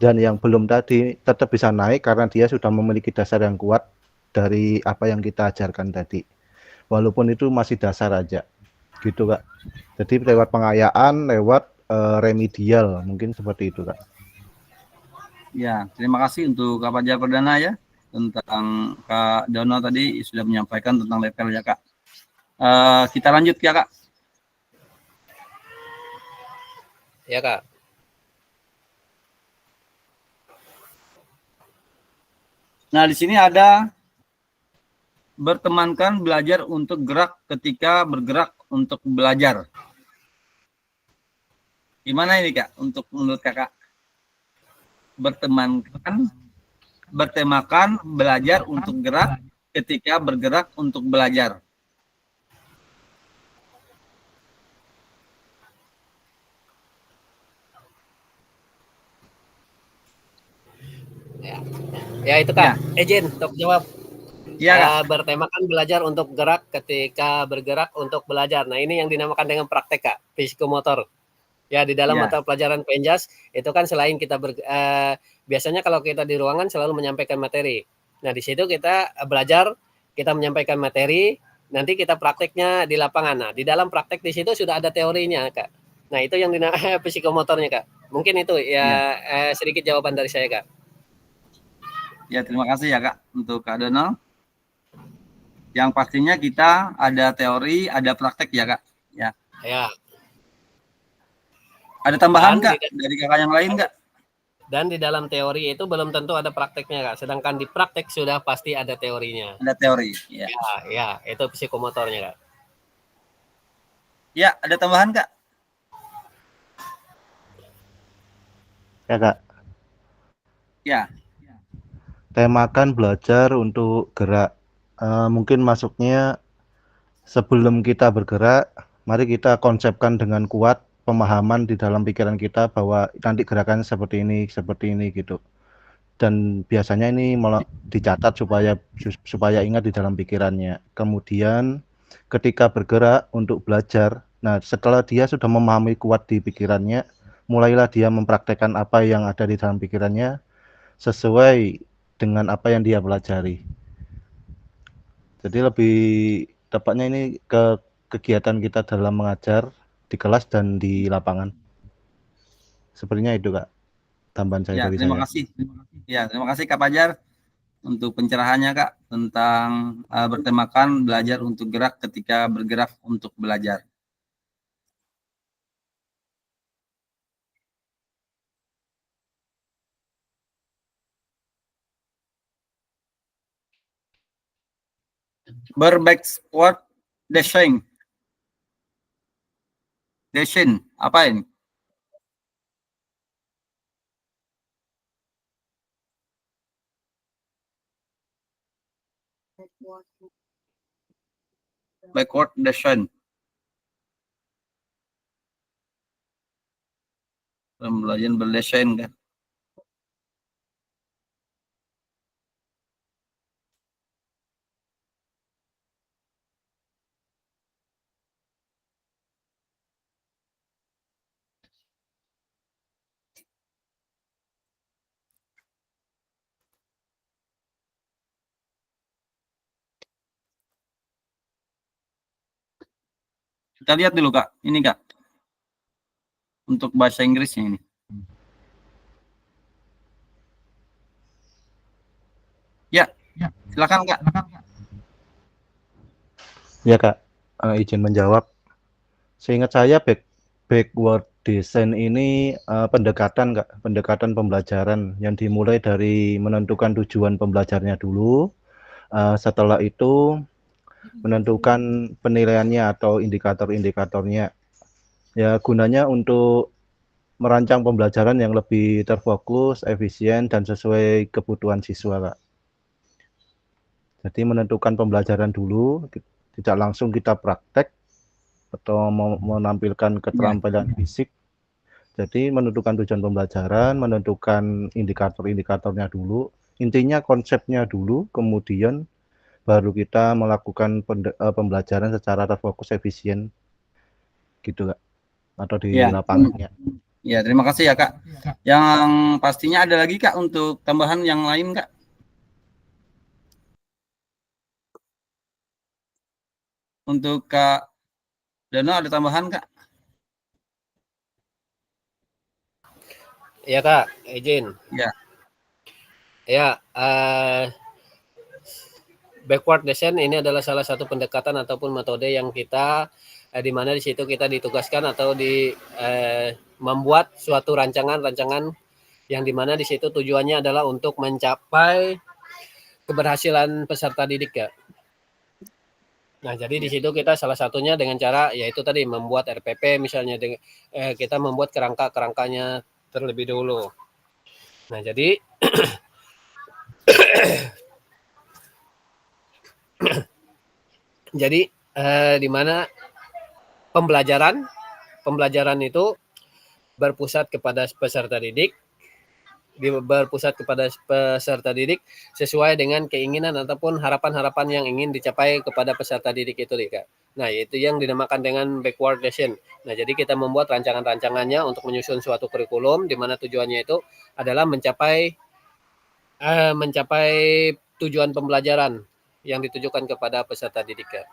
Dan yang belum tadi tetap bisa naik karena dia sudah memiliki dasar yang kuat dari apa yang kita ajarkan tadi. Walaupun itu masih dasar aja. Gitu, Kak. Jadi lewat pengayaan, lewat remedial, mungkin seperti itu, Kak. Ya, terima kasih untuk Kak Fajar Perdana ya, tentang Kak Dono tadi sudah menyampaikan tentang level ya, Kak. Kita lanjut ya, Kak. Ya, Kak. Nah, di sini ada bertemankan belajar untuk gerak ketika bergerak untuk belajar. Gimana ini, Kak, untuk menurut Kakak? Bertemakan belajar untuk gerak ketika bergerak untuk belajar. Ya itu Kak, izin untuk jawab. Iya, Kak. Bertemakan belajar untuk gerak ketika bergerak untuk belajar. Nah ini yang dinamakan dengan praktek Kak, psikomotor. Ya di dalam mata pelajaran Penjas itu kan selain kita biasanya kalau kita di ruangan selalu menyampaikan materi. Nah di situ kita belajar, kita menyampaikan materi, nanti kita prakteknya di lapangan. Nah di dalam praktek di situ sudah ada teorinya Kak. Nah itu yang dinamakan psikomotornya Kak. Mungkin itu ya sedikit jawaban dari saya Kak. Ya, terima kasih ya Kak untuk Kak Dono. Yang pastinya kita ada teori, ada praktek ya Kak. Ya. Ya. Ada tambahan Kak dari kakak yang lain Kak? Dan di dalam teori itu belum tentu ada prakteknya Kak. Sedangkan di praktek sudah pasti ada teorinya. Ada teori. Ya. Ya, itu psikomotornya Kak. Ya, ada tambahan Kak? Ya Kak. Ya. Temakan belajar untuk gerak. Mungkin masuknya sebelum kita bergerak, mari kita konsepkan dengan kuat pemahaman di dalam pikiran kita bahwa nanti gerakan seperti ini gitu. Dan biasanya ini dicatat supaya ingat di dalam pikirannya. Kemudian ketika bergerak untuk belajar, nah setelah dia sudah memahami kuat di pikirannya, mulailah dia mempraktekkan apa yang ada di dalam pikirannya sesuai dengan apa yang dia pelajari. Jadi lebih tepatnya ini ke kegiatan kita dalam mengajar di kelas dan di lapangan. Sepertinya itu Kak, tambahan saya dari terima saya. Kasih. Ya, terima kasih Kak Fajar untuk pencerahannya Kak tentang bertemakan belajar untuk gerak ketika bergerak untuk belajar. Backward dashing. Apa ini? Backward dashing. Pembelajaran berdasing kan. Kita lihat dulu Kak, ini Kak. Untuk bahasa Inggrisnya ini. Ya, silakan Kak. Ya Kak, izin menjawab. Seingat saya backward design ini pendekatan Kak, pendekatan pembelajaran yang dimulai dari menentukan tujuan pembelajarnya dulu. Setelah itu menentukan penilaiannya atau indikator-indikatornya. Ya gunanya untuk merancang pembelajaran yang lebih terfokus, efisien, dan sesuai kebutuhan siswa Kak. Jadi menentukan pembelajaran dulu, tidak langsung kita praktek, atau menampilkan keterampilan fisik. Jadi menentukan tujuan pembelajaran, menentukan indikator-indikatornya dulu, intinya konsepnya dulu, kemudian baru kita melakukan pembelajaran secara terfokus efisien gitu Kak, atau di Ya. lapangannya. Ya, terima kasih ya Kak. Yang pastinya ada lagi Kak untuk tambahan yang lain Kak. Untuk Kak Dono ada tambahan Kak? Ya Kak, izin. Ya. Ya, backward design ini adalah salah satu pendekatan ataupun metode yang kita di mana di situ kita ditugaskan atau membuat suatu rancangan yang di mana di situ tujuannya adalah untuk mencapai keberhasilan peserta didik ya. Nah, jadi di situ kita salah satunya dengan cara yaitu tadi membuat RPP misalnya kita membuat kerangkanya terlebih dulu. Nah, jadi jadi di mana pembelajaran itu berpusat kepada peserta didik sesuai dengan keinginan ataupun harapan-harapan yang ingin dicapai kepada peserta didik itu Kak. Nah, itu yang dinamakan dengan backward design. Nah, jadi kita membuat rancangan-rancangannya untuk menyusun suatu kurikulum di mana tujuannya itu adalah mencapai tujuan pembelajaran yang ditujukan kepada peserta didik Kak.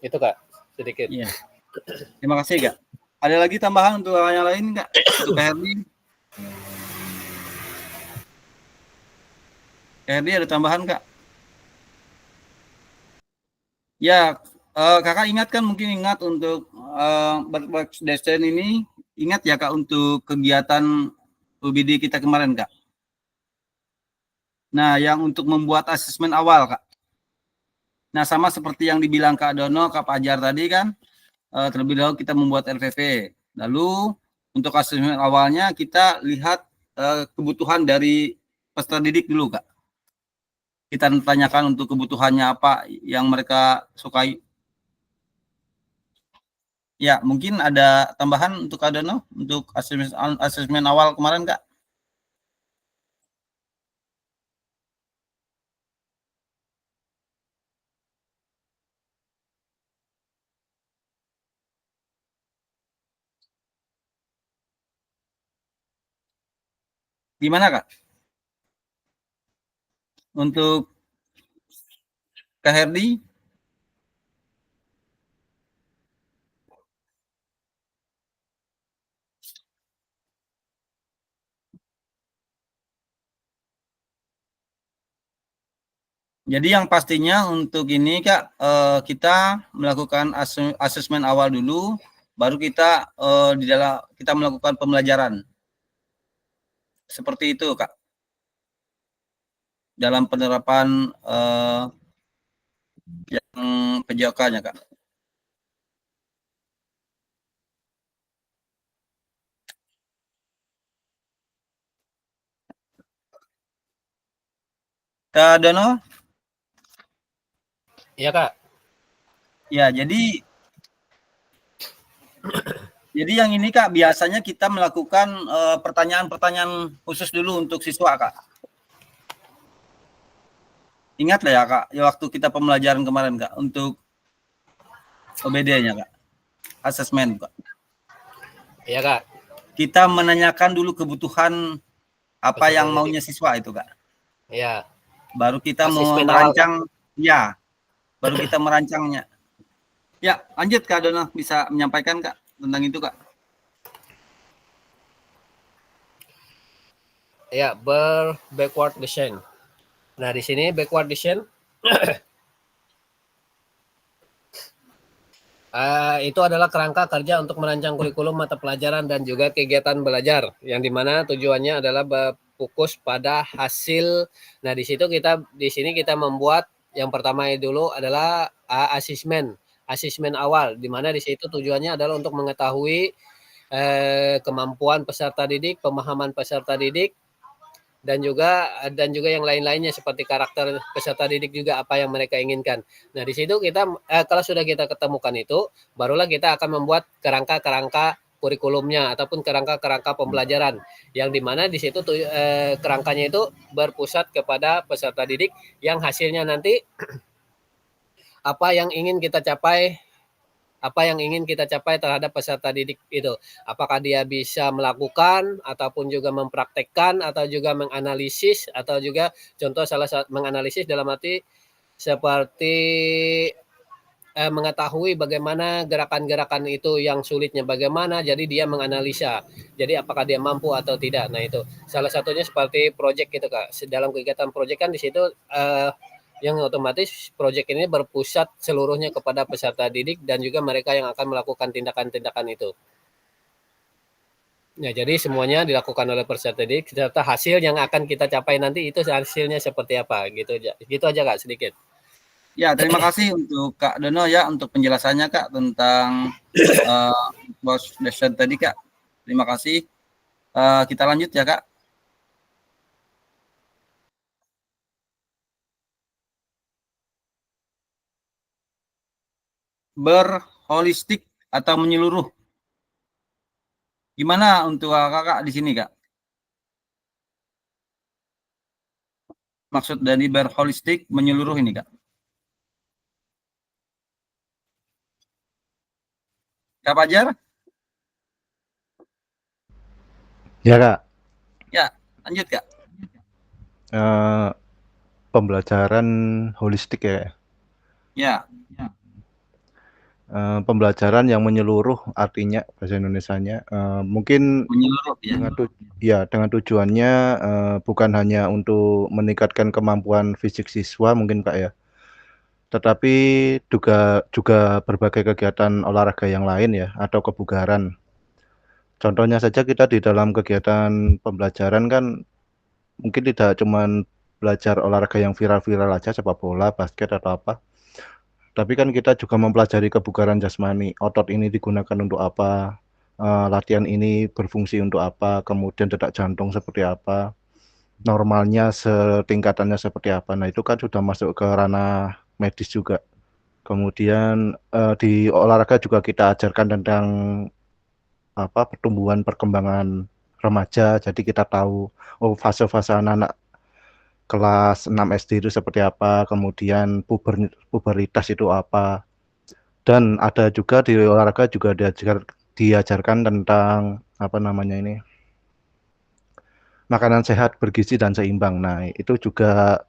Itu Kak, sedikit. Iya. Terima kasih Kak. Ada lagi tambahan untuk yang lain Kak? Untuk Kak Herdi? Herdi ada tambahan Kak? Ya, Kakak mungkin ingat untuk backward design ini, ingat ya Kak untuk kegiatan UBD kita kemarin Kak. Nah, yang untuk membuat asesmen awal Kak. Nah, sama seperti yang dibilang Kak Dono, Kak Fajar tadi kan, terlebih dahulu kita membuat RPP. Lalu untuk asesmen awalnya kita lihat kebutuhan dari peserta didik dulu Kak. Kita tanyakan untuk kebutuhannya apa yang mereka sukai. Ya, mungkin ada tambahan untuk Kak Dono untuk asesmen awal kemarin Kak. Gimana Kak? Untuk Kak Herdi? Jadi yang pastinya untuk ini Kak, kita melakukan asesmen awal dulu, baru kita kita melakukan pembelajaran. Seperti itu Kak. Dalam penerapan yang PJOK-nya Kak. Kak Dono? Iya Kak. Ya, jadi yang ini Kak, biasanya kita melakukan pertanyaan-pertanyaan khusus dulu untuk siswa Kak. Ingat lah ya Kak, ya waktu kita pembelajaran kemarin Kak, untuk OBD-nya Kak, asesmen Kak. Iya Kak. Kita menanyakan dulu kebutuhan apa yang maunya siswa itu Kak. Iya. Baru kita Asesmen merancang, ya, baru kita merancangnya. Ya, lanjut Kak Dono, bisa menyampaikan Kak tentang itu Kak. Ya, backward design. Nah, di sini backward design itu adalah kerangka kerja untuk merancang kurikulum mata pelajaran dan juga kegiatan belajar yang dimana tujuannya adalah berfokus pada hasil. Nah, di sini kita membuat yang pertama dulu adalah asesmen awal, di mana di situ tujuannya adalah untuk mengetahui kemampuan peserta didik, pemahaman peserta didik, dan juga yang lain-lainnya seperti karakter peserta didik juga apa yang mereka inginkan. Nah, di situ kita kalau sudah kita ketemukan itu, barulah kita akan membuat kerangka-kerangka kurikulumnya ataupun kerangka-kerangka pembelajaran yang dimana di situ kerangkanya itu berpusat kepada peserta didik yang hasilnya nanti apa yang ingin kita capai terhadap peserta didik itu. Apakah dia bisa melakukan ataupun juga mempraktekkan atau juga menganalisis atau juga contoh salah satu menganalisis dalam arti seperti mengetahui bagaimana gerakan-gerakan itu yang sulitnya bagaimana, jadi dia menganalisa. Jadi apakah dia mampu atau tidak. Nah, itu salah satunya seperti proyek gitu, Kak. Dalam kegiatan proyek kan di situ yang otomatis proyek ini berpusat seluruhnya kepada peserta didik dan juga mereka yang akan melakukan tindakan-tindakan itu. Ya, jadi semuanya dilakukan oleh peserta didik serta hasil yang akan kita capai nanti itu hasilnya seperti apa gitu aja. Gitu aja, Kak, sedikit. Ya, terima kasih untuk Kak Dono ya untuk penjelasannya Kak tentang bos lesson tadi Kak. Terima kasih. Kita lanjut ya Kak. Berholistik atau menyeluruh. Gimana untuk Kakak di sini Kak? Maksud dari berholistik menyeluruh ini Kak. Kak Fajar? Ya, Kak. Ya, lanjut Kak. Pembelajaran holistik ya. Ya. Pembelajaran yang menyeluruh artinya bahasa Indonesianya mungkin Menyeluruh ya. dengan tujuannya bukan hanya untuk meningkatkan kemampuan fisik siswa mungkin Kak ya, tetapi juga berbagai kegiatan olahraga yang lain ya atau kebugaran. Contohnya saja kita di dalam kegiatan pembelajaran kan mungkin tidak cuman belajar olahraga yang viral-viral aja sepak bola, basket atau apa. Tapi kan kita juga mempelajari kebugaran jasmani, otot ini digunakan untuk apa, latihan ini berfungsi untuk apa, kemudian detak jantung seperti apa, normalnya tingkatannya seperti apa. Nah, itu kan sudah masuk ke ranah medis juga. Kemudian di olahraga juga kita ajarkan tentang pertumbuhan perkembangan remaja. Jadi kita tahu fase-fase anak-anak kelas 6 SD itu seperti apa, kemudian puberitas itu apa. Dan ada juga di olahraga juga diajarkan tentang makanan sehat, bergizi dan seimbang. Nah, itu juga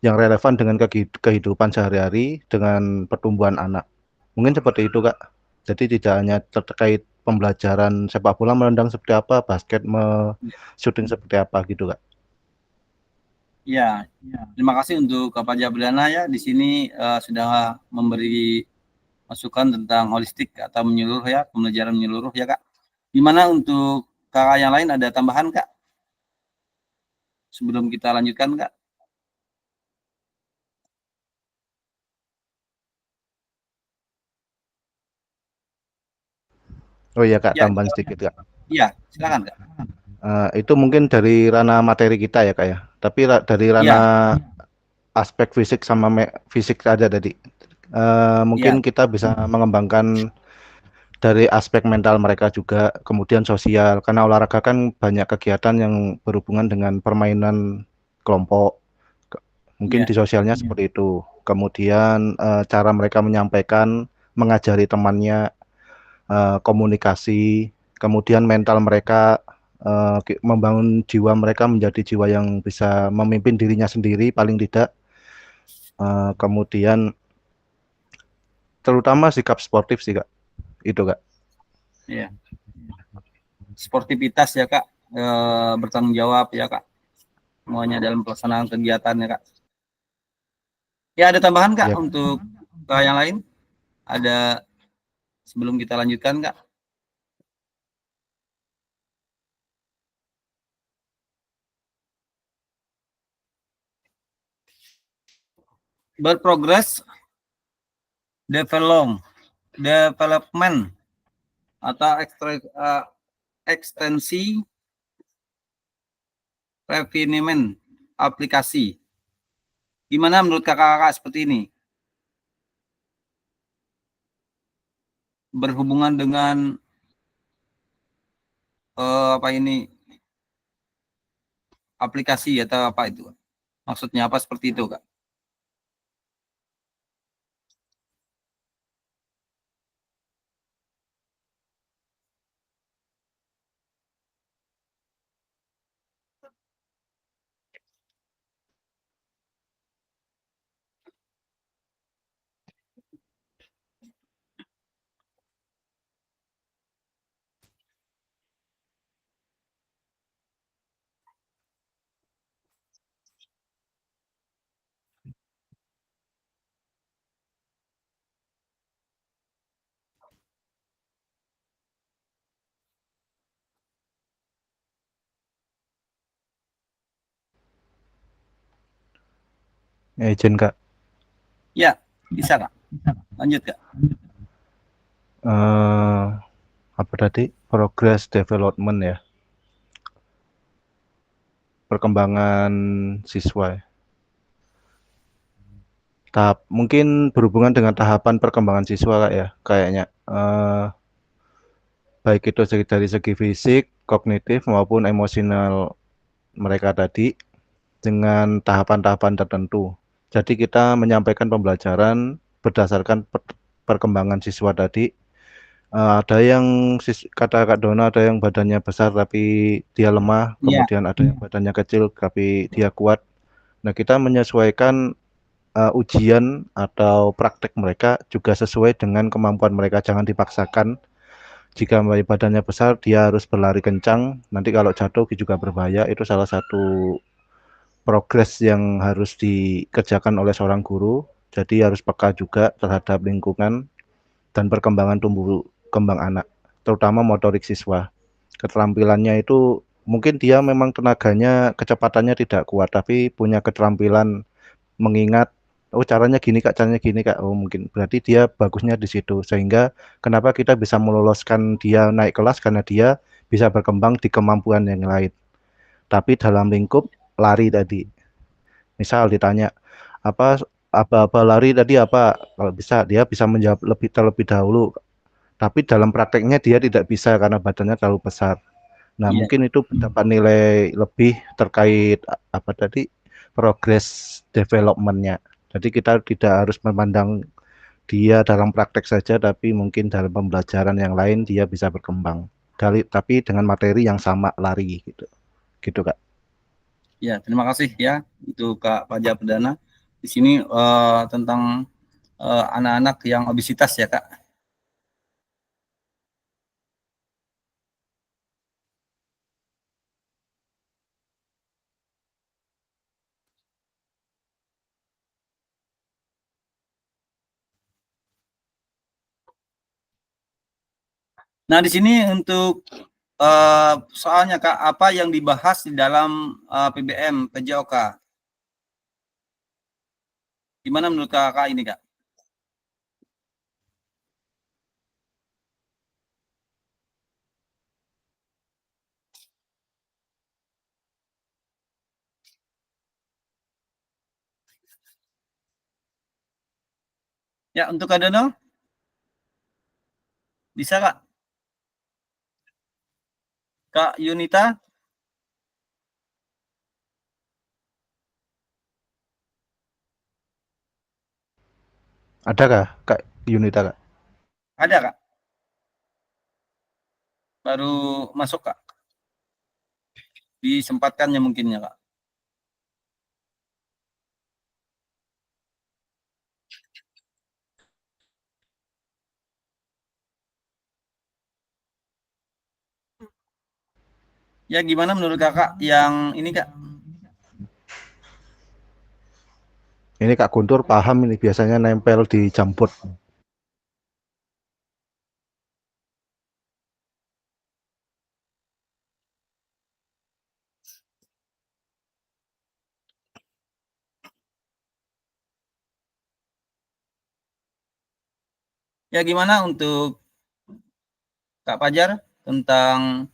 yang relevan dengan kehidupan sehari-hari dengan pertumbuhan anak. Mungkin seperti itu, Kak. Jadi tidak hanya terkait pembelajaran sepak bola menendang seperti apa, basket shooting seperti apa gitu, Kak. Ya, terima kasih untuk Kak Fajar Briana ya di sini sudah memberi masukan tentang holistik atau menyeluruh ya, pembelajaran menyeluruh ya Kak. Gimana untuk kakak yang lain ada tambahan Kak? Sebelum kita lanjutkan Kak. Oh iya Kak, tambahan sedikit Kak. Iya, silakan Kak. Itu mungkin dari ranah materi kita ya Kak ya. Tapi dari ranah aspek fisik sama fisik aja tadi. Mungkin kita bisa mengembangkan dari aspek mental mereka juga, kemudian sosial. Karena olahraga kan banyak kegiatan yang berhubungan dengan permainan kelompok. Mungkin di sosialnya seperti itu. Kemudian cara mereka menyampaikan, mengajari temannya, komunikasi. Kemudian mental mereka, membangun jiwa mereka menjadi jiwa yang bisa memimpin dirinya sendiri paling tidak. Kemudian terutama sikap sportif sih Kak, itu Kak. Iya. Sportivitas ya Kak, bertanggung jawab ya Kak, semuanya dalam pelaksanaan kegiatan ya Kak. Ya ada tambahan Kak untuk yang lain? Ada sebelum kita lanjutkan Kak? Berprogres, development atau ekstensi refinement aplikasi. Gimana menurut kakak-kakak seperti ini? Berhubungan dengan apa ini, aplikasi atau apa itu? Maksudnya apa seperti itu, Kak? Izin Kak. Ya, bisa, Kak. Lanjut, Kak. Apa tadi? Progress development ya. Perkembangan siswa. Mungkin berhubungan dengan tahapan perkembangan siswa Kak ya, kayaknya. Baik itu dari segi fisik, kognitif maupun emosional mereka tadi dengan tahapan-tahapan tertentu. Jadi kita menyampaikan pembelajaran berdasarkan perkembangan siswa tadi. Ada yang kata Kak Dona, ada yang badannya besar tapi dia lemah, Iya. kemudian ada yang badannya kecil tapi dia kuat. Nah, kita menyesuaikan ujian atau praktek mereka juga sesuai dengan kemampuan mereka, jangan dipaksakan. Jika badannya besar, dia harus berlari kencang. Nanti kalau jatuh juga berbahaya. Itu salah satu progres yang harus dikerjakan oleh seorang guru. Jadi harus peka juga terhadap lingkungan dan perkembangan tumbuh kembang anak, terutama motorik siswa. Keterampilannya itu mungkin dia memang tenaganya, kecepatannya tidak kuat, tapi punya keterampilan mengingat, oh caranya gini Kak, caranya gini Kak. Oh mungkin berarti dia bagusnya di situ. Sehingga kenapa kita bisa meloloskan dia naik kelas karena dia bisa berkembang di kemampuan yang lain. Tapi dalam lingkup lari tadi. Misal ditanya apa lari tadi apa? Kalau bisa dia bisa menjawab terlebih dahulu. Tapi dalam prakteknya dia tidak bisa karena badannya terlalu besar. Nah, Iya. mungkin itu dapat nilai lebih terkait apa tadi progress development-nya. Jadi kita tidak harus memandang dia dalam praktek saja, tapi mungkin dalam pembelajaran yang lain dia bisa berkembang. Tapi dengan materi yang sama lari gitu. Gitu Kak. Ya, terima kasih ya itu Kak Fajar Perdana. Di sini tentang anak-anak yang obesitas ya, Kak. Nah, di sini untuk soalnya Kak, apa yang dibahas di dalam PBM PJOK? Gimana menurut Kakak ini, Kak? Ya, untuk Kak Dono? Bisa, Kak? Kak Yunita? Adakah Kak Yunita Kak? Ada, Kak? Baru masuk, Kak? Disempatkannya mungkin ya, Kak? Ya, gimana menurut Kakak yang ini, Kak? Ini Kak Guntur paham ini biasanya nempel di jambut. Ya, gimana untuk Kak Fajar tentang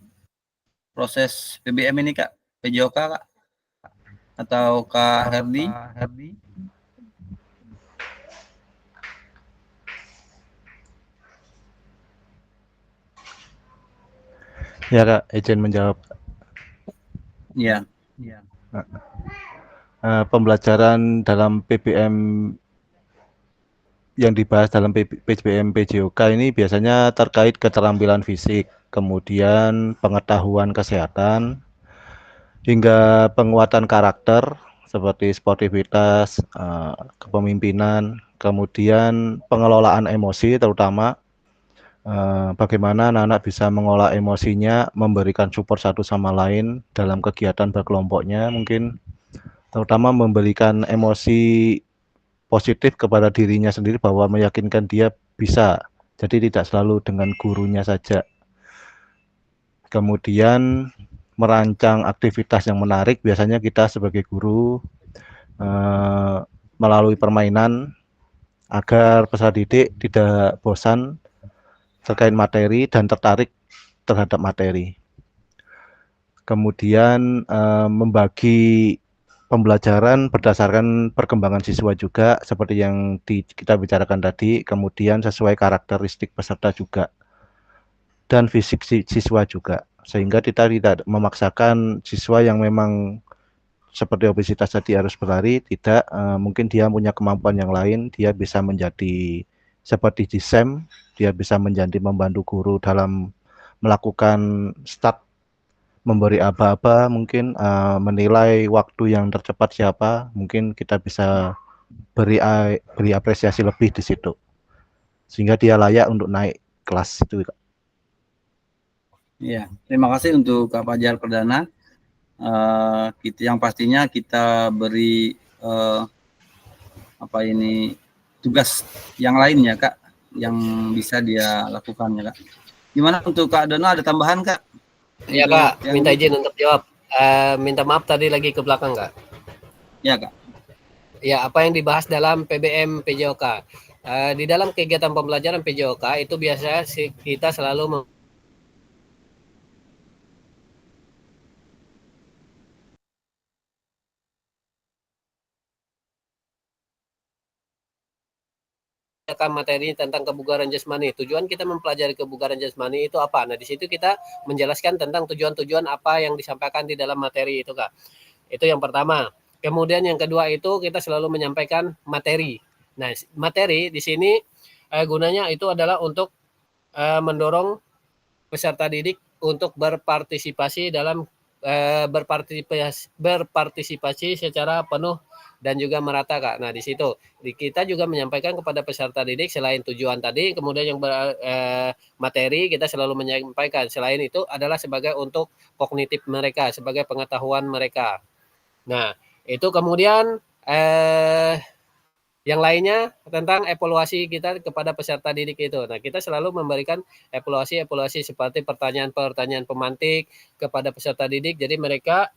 proses PBM ini, Kak? PJOK, Kak? atau Kak Herdi? Ya Kak, izin menjawab. Ya. Pembelajaran dalam PBM yang dibahas dalam PBM PJOK ini biasanya terkait keterampilan fisik, kemudian pengetahuan kesehatan, hingga penguatan karakter seperti sportivitas, kepemimpinan, kemudian pengelolaan emosi terutama bagaimana anak-anak bisa mengolah emosinya, memberikan support satu sama lain dalam kegiatan berkelompoknya mungkin, terutama memberikan emosi positif kepada dirinya sendiri bahwa meyakinkan dia bisa, jadi tidak selalu dengan gurunya saja. Kemudian merancang aktivitas yang menarik, biasanya kita sebagai guru melalui permainan agar peserta didik tidak bosan terkait materi dan tertarik terhadap materi. Kemudian membagi pembelajaran berdasarkan perkembangan siswa juga seperti yang kita bicarakan tadi, kemudian sesuai karakteristik peserta juga dan fisik siswa juga, sehingga kita tidak memaksakan siswa yang memang seperti obesitas tadi harus berlari, tidak, mungkin dia punya kemampuan yang lain, dia bisa menjadi seperti di SEM, dia bisa menjadi membantu guru dalam melakukan start, memberi aba-aba, mungkin menilai waktu yang tercepat siapa, mungkin kita bisa beri apresiasi lebih di situ, sehingga dia layak untuk naik kelas itu. Ya, terima kasih untuk Kak Fajar Perdana. Yang pastinya kita beri tugas yang lain ya Kak, yang bisa dia lakukan ya Kak. Gimana untuk Kak Dono, ada tambahan Kak? Ya Kak, minta izin untuk jawab. Minta maaf tadi lagi ke belakang Kak. Ya Kak. Ya, apa yang dibahas dalam PBM PJOK? Di dalam kegiatan pembelajaran PJOK itu biasanya kita selalu materi tentang kebugaran jasmani. Tujuan kita mempelajari kebugaran jasmani itu apa? Nah, di situ kita menjelaskan tentang tujuan-tujuan apa yang disampaikan di dalam materi itu, Kak. Itu yang pertama. Kemudian yang kedua itu kita selalu menyampaikan materi. Nah, materi di sini gunanya itu adalah untuk mendorong peserta didik untuk berpartisipasi dalam berpartisipasi secara penuh dan juga merata Kak. Nah di situ kita juga menyampaikan kepada peserta didik selain tujuan tadi, kemudian yang materi kita selalu menyampaikan selain itu adalah sebagai untuk kognitif mereka, sebagai pengetahuan mereka. Nah itu kemudian yang lainnya tentang evaluasi kita kepada peserta didik itu. Nah, kita selalu memberikan evaluasi seperti pertanyaan-pertanyaan pemantik kepada peserta didik. Jadi mereka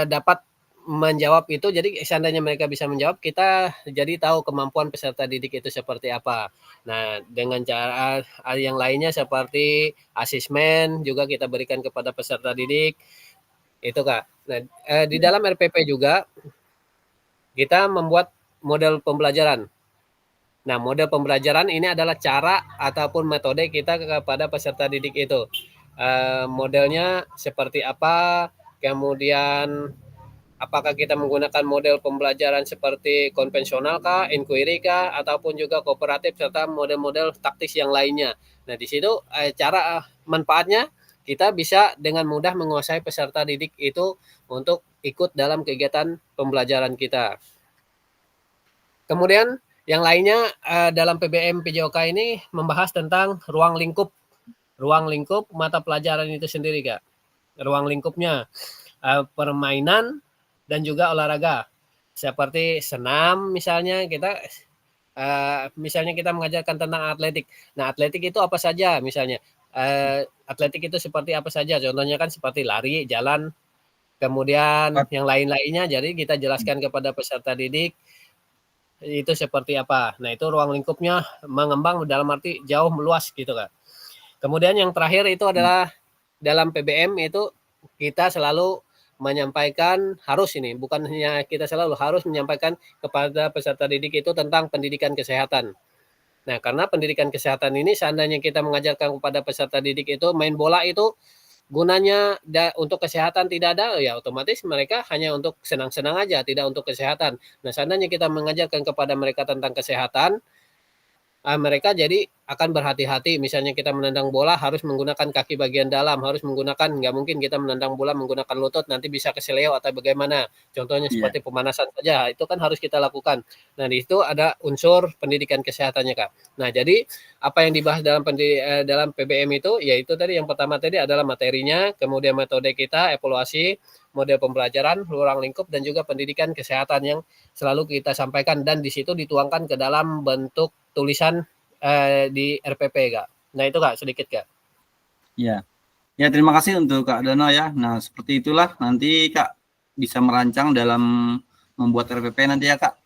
dapat menjawab itu. Jadi seandainya mereka bisa menjawab, kita jadi tahu kemampuan peserta didik itu seperti apa. Nah, dengan cara yang lainnya seperti asesmen juga kita berikan kepada peserta didik. Itu Kak. Nah, di dalam RPP juga kita membuat model pembelajaran. Nah, model pembelajaran ini adalah cara ataupun metode kita kepada peserta didik itu. Modelnya seperti apa, kemudian apakah kita menggunakan model pembelajaran seperti konvensional kah, inquiry kah, ataupun juga kooperatif, serta model-model taktis yang lainnya. Nah, di situ cara manfaatnya kita bisa dengan mudah menguasai peserta didik itu untuk ikut dalam kegiatan pembelajaran kita. Kemudian yang lainnya dalam PBM PJOK ini membahas tentang ruang lingkup mata pelajaran itu sendiri Kak. Ruang lingkupnya permainan dan juga olahraga. Seperti senam misalnya kita mengajarkan tentang atletik. Nah, atletik itu apa saja misalnya? Atletik itu seperti apa saja? Contohnya kan seperti lari, jalan, kemudian yang lain-lainnya. Jadi kita jelaskan kepada peserta didik itu seperti apa. Nah, itu ruang lingkupnya mengembang dalam arti jauh meluas gitu Kak. Kemudian yang terakhir itu adalah dalam PBM itu kita selalu menyampaikan, harus ini, bukan hanya kita selalu, harus menyampaikan kepada peserta didik itu tentang pendidikan kesehatan. Nah, karena pendidikan kesehatan ini seandainya kita mengajarkan kepada peserta didik itu main bola itu gunanya untuk kesehatan tidak ada, ya otomatis mereka hanya untuk senang-senang aja, tidak untuk kesehatan. Nah, seandainya kita mengajarkan kepada mereka tentang kesehatan, mereka jadi akan berhati-hati. Misalnya kita menendang bola harus menggunakan kaki bagian dalam, harus menggunakan, nggak mungkin kita menendang bola menggunakan lutut, nanti bisa keseleo atau bagaimana. Contohnya seperti pemanasan saja, itu kan harus kita lakukan. Nah, di situ ada unsur pendidikan kesehatannya, Kak. Nah, jadi apa yang dibahas dalam PBM itu, yaitu tadi yang pertama tadi adalah materinya, kemudian metode kita, evaluasi, model pembelajaran, ruang lingkup, dan juga pendidikan kesehatan yang selalu kita sampaikan, dan di situ dituangkan ke dalam bentuk tulisan di RPP, Kak. Nah, itu Kak, sedikit Kak. Ya. Ya, terima kasih untuk Kak Dono ya. Nah, seperti itulah nanti Kak bisa merancang dalam membuat RPP nanti ya Kak.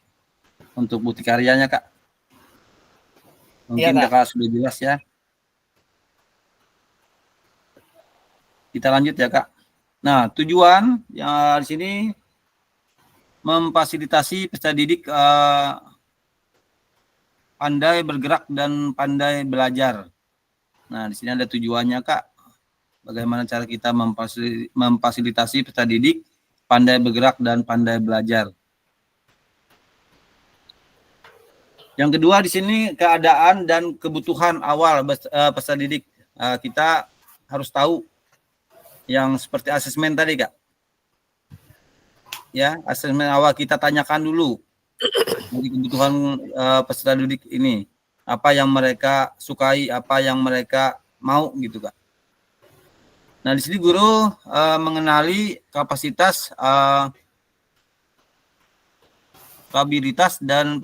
Untuk bukti karyanya Kak. Mungkin Iya, Kak. Kakak sudah jelas ya. Kita lanjut ya Kak. Nah, tujuan yang di sini memfasilitasi peserta didik pandai bergerak dan pandai belajar. Nah, di sini ada tujuannya Kak. Bagaimana cara kita memfasilitasi peserta didik pandai bergerak dan pandai belajar. Yang kedua di sini keadaan dan kebutuhan awal peserta didik. Kita harus tahu yang seperti asesmen tadi Kak. Ya, asesmen awal kita tanyakan dulu dari kebutuhan peserta didik ini, apa yang mereka sukai, apa yang mereka mau gitu Kak. Nah, di sini guru mengenali kapasitas, kapabilitas dan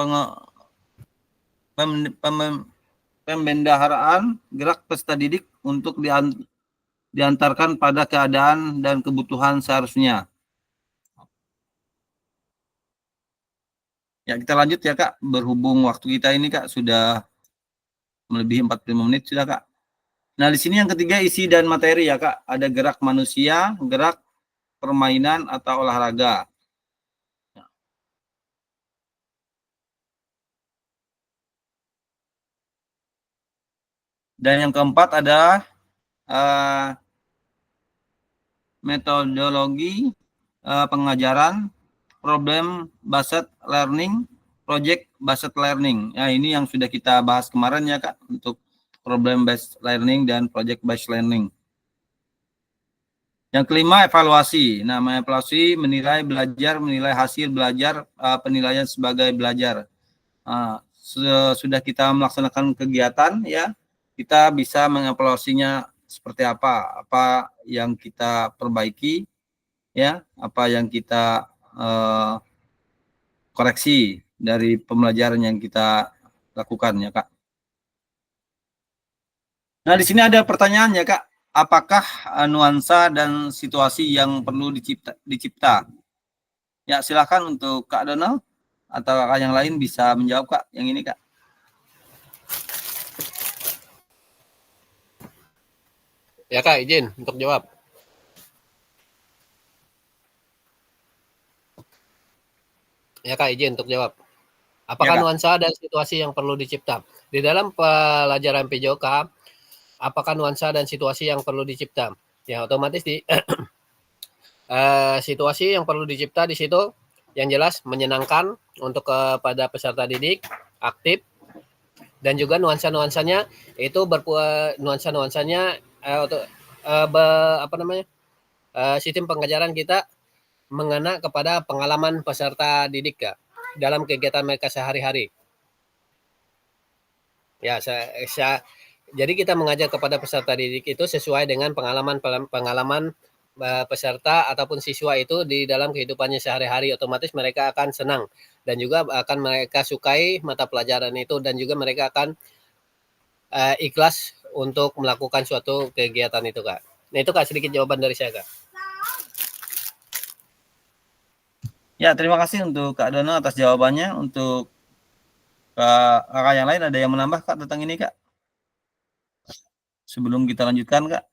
pembendaharaan gerak peserta didik untuk diantarkan pada keadaan dan kebutuhan seharusnya. Ya, kita lanjut ya Kak, berhubung waktu kita ini Kak sudah melebihi 45 menit sudah Kak. Nah, di sini yang ketiga isi dan materi ya Kak, ada gerak manusia, gerak permainan atau olahraga. Dan yang keempat ada metodologi pengajaran, problem based learning, project based learning. Ya, ini yang sudah kita bahas kemarin ya Kak, untuk problem based learning dan project based learning. Yang kelima evaluasi. Nah, mengevaluasi, menilai belajar, menilai hasil belajar, penilaian sebagai belajar. Sudah kita melaksanakan kegiatan ya, kita bisa mengevaluasinya seperti apa yang kita perbaiki ya, apa yang kita koreksi dari pembelajaran yang kita lakukan ya Kak. Nah, di sini ada pertanyaan ya Kak, apakah nuansa dan situasi yang perlu dicipta? Ya, silakan untuk Kak Donald atau Kak yang lain bisa menjawab Kak, yang ini Kak. Ya Kak, izin untuk jawab. Ya Kak, izin untuk jawab. Apakah Ya, Kak. nuansa dan situasi yang perlu dicipta? Di dalam pelajaran PJOK, apakah nuansa dan situasi yang perlu dicipta? Ya, otomatis di situasi yang perlu dicipta di situ yang jelas menyenangkan untuk kepada peserta didik, aktif, dan juga nuansa-nuansanya itu nuansa-nuansanya sistem pengajaran kita mengena kepada pengalaman peserta didik Kak, dalam kegiatan mereka sehari-hari. Ya, jadi kita mengajar kepada peserta didik itu sesuai dengan pengalaman peserta ataupun siswa itu di dalam kehidupannya sehari-hari. Otomatis mereka akan senang dan juga akan mereka sukai mata pelajaran itu, dan juga mereka akan ikhlas untuk melakukan suatu kegiatan itu Kak. Nah, itu Kak sedikit jawaban dari saya Kak. Ya, terima kasih untuk Kak Dono atas jawabannya. Untuk kakak yang lain ada yang menambah Kak tentang ini Kak? Sebelum kita lanjutkan Kak.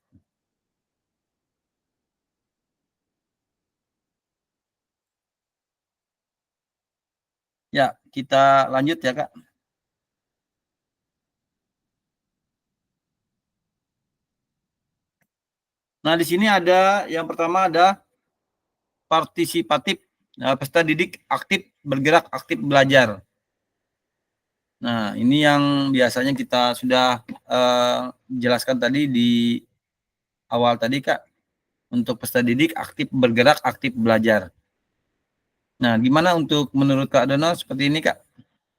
Ya, kita lanjut ya Kak. Nah, di sini ada yang pertama ada partisipatif, peserta didik aktif bergerak, aktif belajar. Nah, ini yang biasanya kita sudah jelaskan tadi di awal tadi Kak. Untuk peserta didik aktif bergerak, aktif belajar. Nah, gimana untuk menurut Kak Dono seperti ini Kak?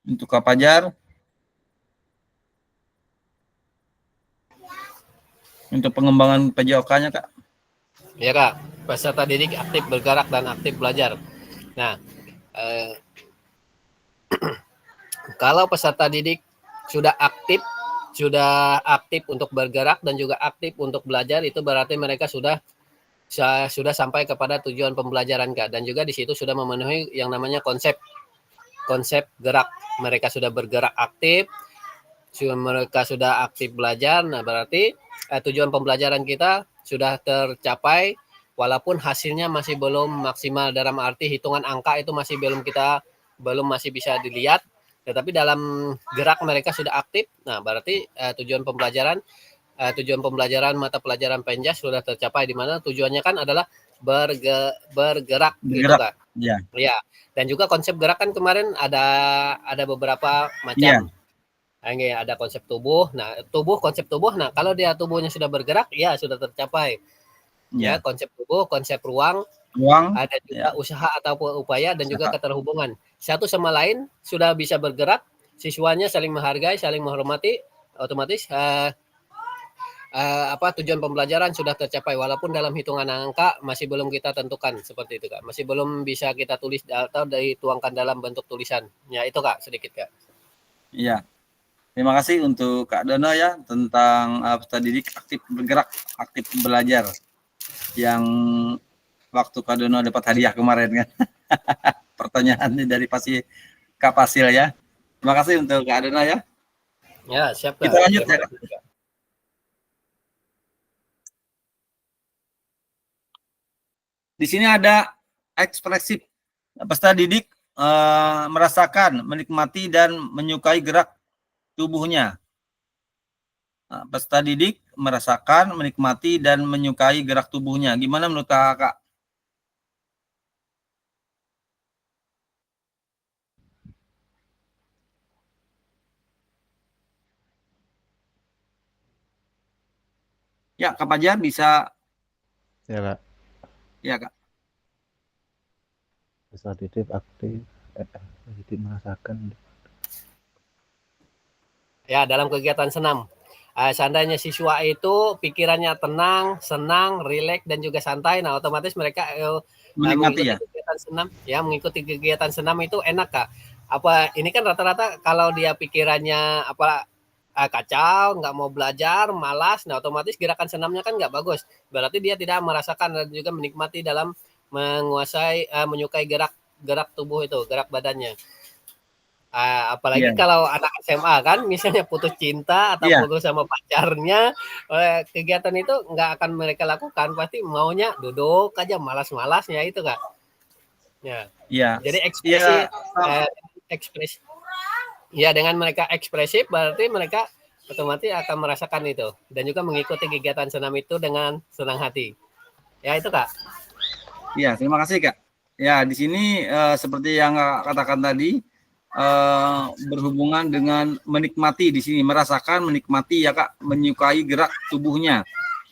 Untuk Kak Fajar? Untuk pengembangan PJOK-nya Kak? Ya Kak, peserta didik aktif bergerak dan aktif belajar. Nah, kalau peserta didik sudah aktif untuk bergerak dan juga aktif untuk belajar, itu berarti mereka sudah sampai kepada tujuan pembelajaran Kak, dan juga di situ sudah memenuhi yang namanya konsep gerak. Mereka sudah bergerak aktif, mereka sudah aktif belajar. Nah, berarti tujuan pembelajaran kita sudah tercapai, walaupun hasilnya masih belum maksimal, dalam arti hitungan angka itu masih masih bisa dilihat, tetapi dalam gerak mereka sudah aktif. Nah, berarti tujuan pembelajaran mata pelajaran Penjas sudah tercapai, di mana tujuannya kan adalah bergerak gitu Kak. Ya. Ya. Dan juga konsep gerak kan kemarin ada beberapa macam. Ada konsep tubuh. Nah, konsep tubuh. Nah, kalau dia tubuhnya sudah bergerak, ya sudah tercapai. Ya, konsep tubuh, konsep ruang, ada juga usaha atau upaya, dan juga keterhubungan. Satu sama lain sudah bisa bergerak, siswanya saling menghargai, saling menghormati, otomatis tujuan pembelajaran sudah tercapai, walaupun dalam hitungan angka masih belum kita tentukan, seperti itu Kak. Masih belum bisa kita tulis atau dituangkan dalam bentuk tulisan. Ya, itu Kak, sedikit Kak. Iya. Terima kasih untuk Kak Dono ya, tentang peserta didik aktif bergerak, aktif belajar. Yang waktu Kak Dono dapat hadiah kemarin kan. Pertanyaannya dari Kak Pasil ya. Terima kasih untuk Kak Dono ya. Ya, siap Kak. Kita lanjut ya Kak. Di sini ada ekspresif. Peserta didik merasakan, menikmati, dan menyukai gerak tubuhnya. Nah, peserta didik merasakan, menikmati, dan menyukai gerak tubuhnya. Gimana menurut Kakak? Ya, Kak Fajar bisa. Ya Kak. Ya Kak. Peserta didik aktif, didik merasakan. Ya, dalam kegiatan senam. Seandainya siswa itu pikirannya tenang, senang, rileks, dan juga santai, nah otomatis mereka Menikmati ya. Kegiatan senam, ya mengikuti kegiatan senam itu enak Kak. Ini kan rata-rata kalau dia pikirannya kacau, nggak mau belajar, malas, nah otomatis gerakan senamnya kan nggak bagus. Berarti dia tidak merasakan dan juga menikmati dalam menguasai, menyukai gerak tubuh itu, gerak badannya. Apalagi kalau anak SMA kan, misalnya putus cinta atau putus sama pacarnya, kegiatan itu nggak akan mereka lakukan, pasti maunya duduk aja, malas-malasnya itu Kak. Ya. Jadi ekspresi. Ya, dengan mereka ekspresif, berarti mereka otomatis akan merasakan itu, dan juga mengikuti kegiatan senam itu dengan senang hati. Ya, itu Kak. Ya, terima kasih Kak. Ya, di sini seperti yang katakan tadi, berhubungan dengan menikmati, di sini merasakan, menikmati ya Kak, menyukai gerak tubuhnya.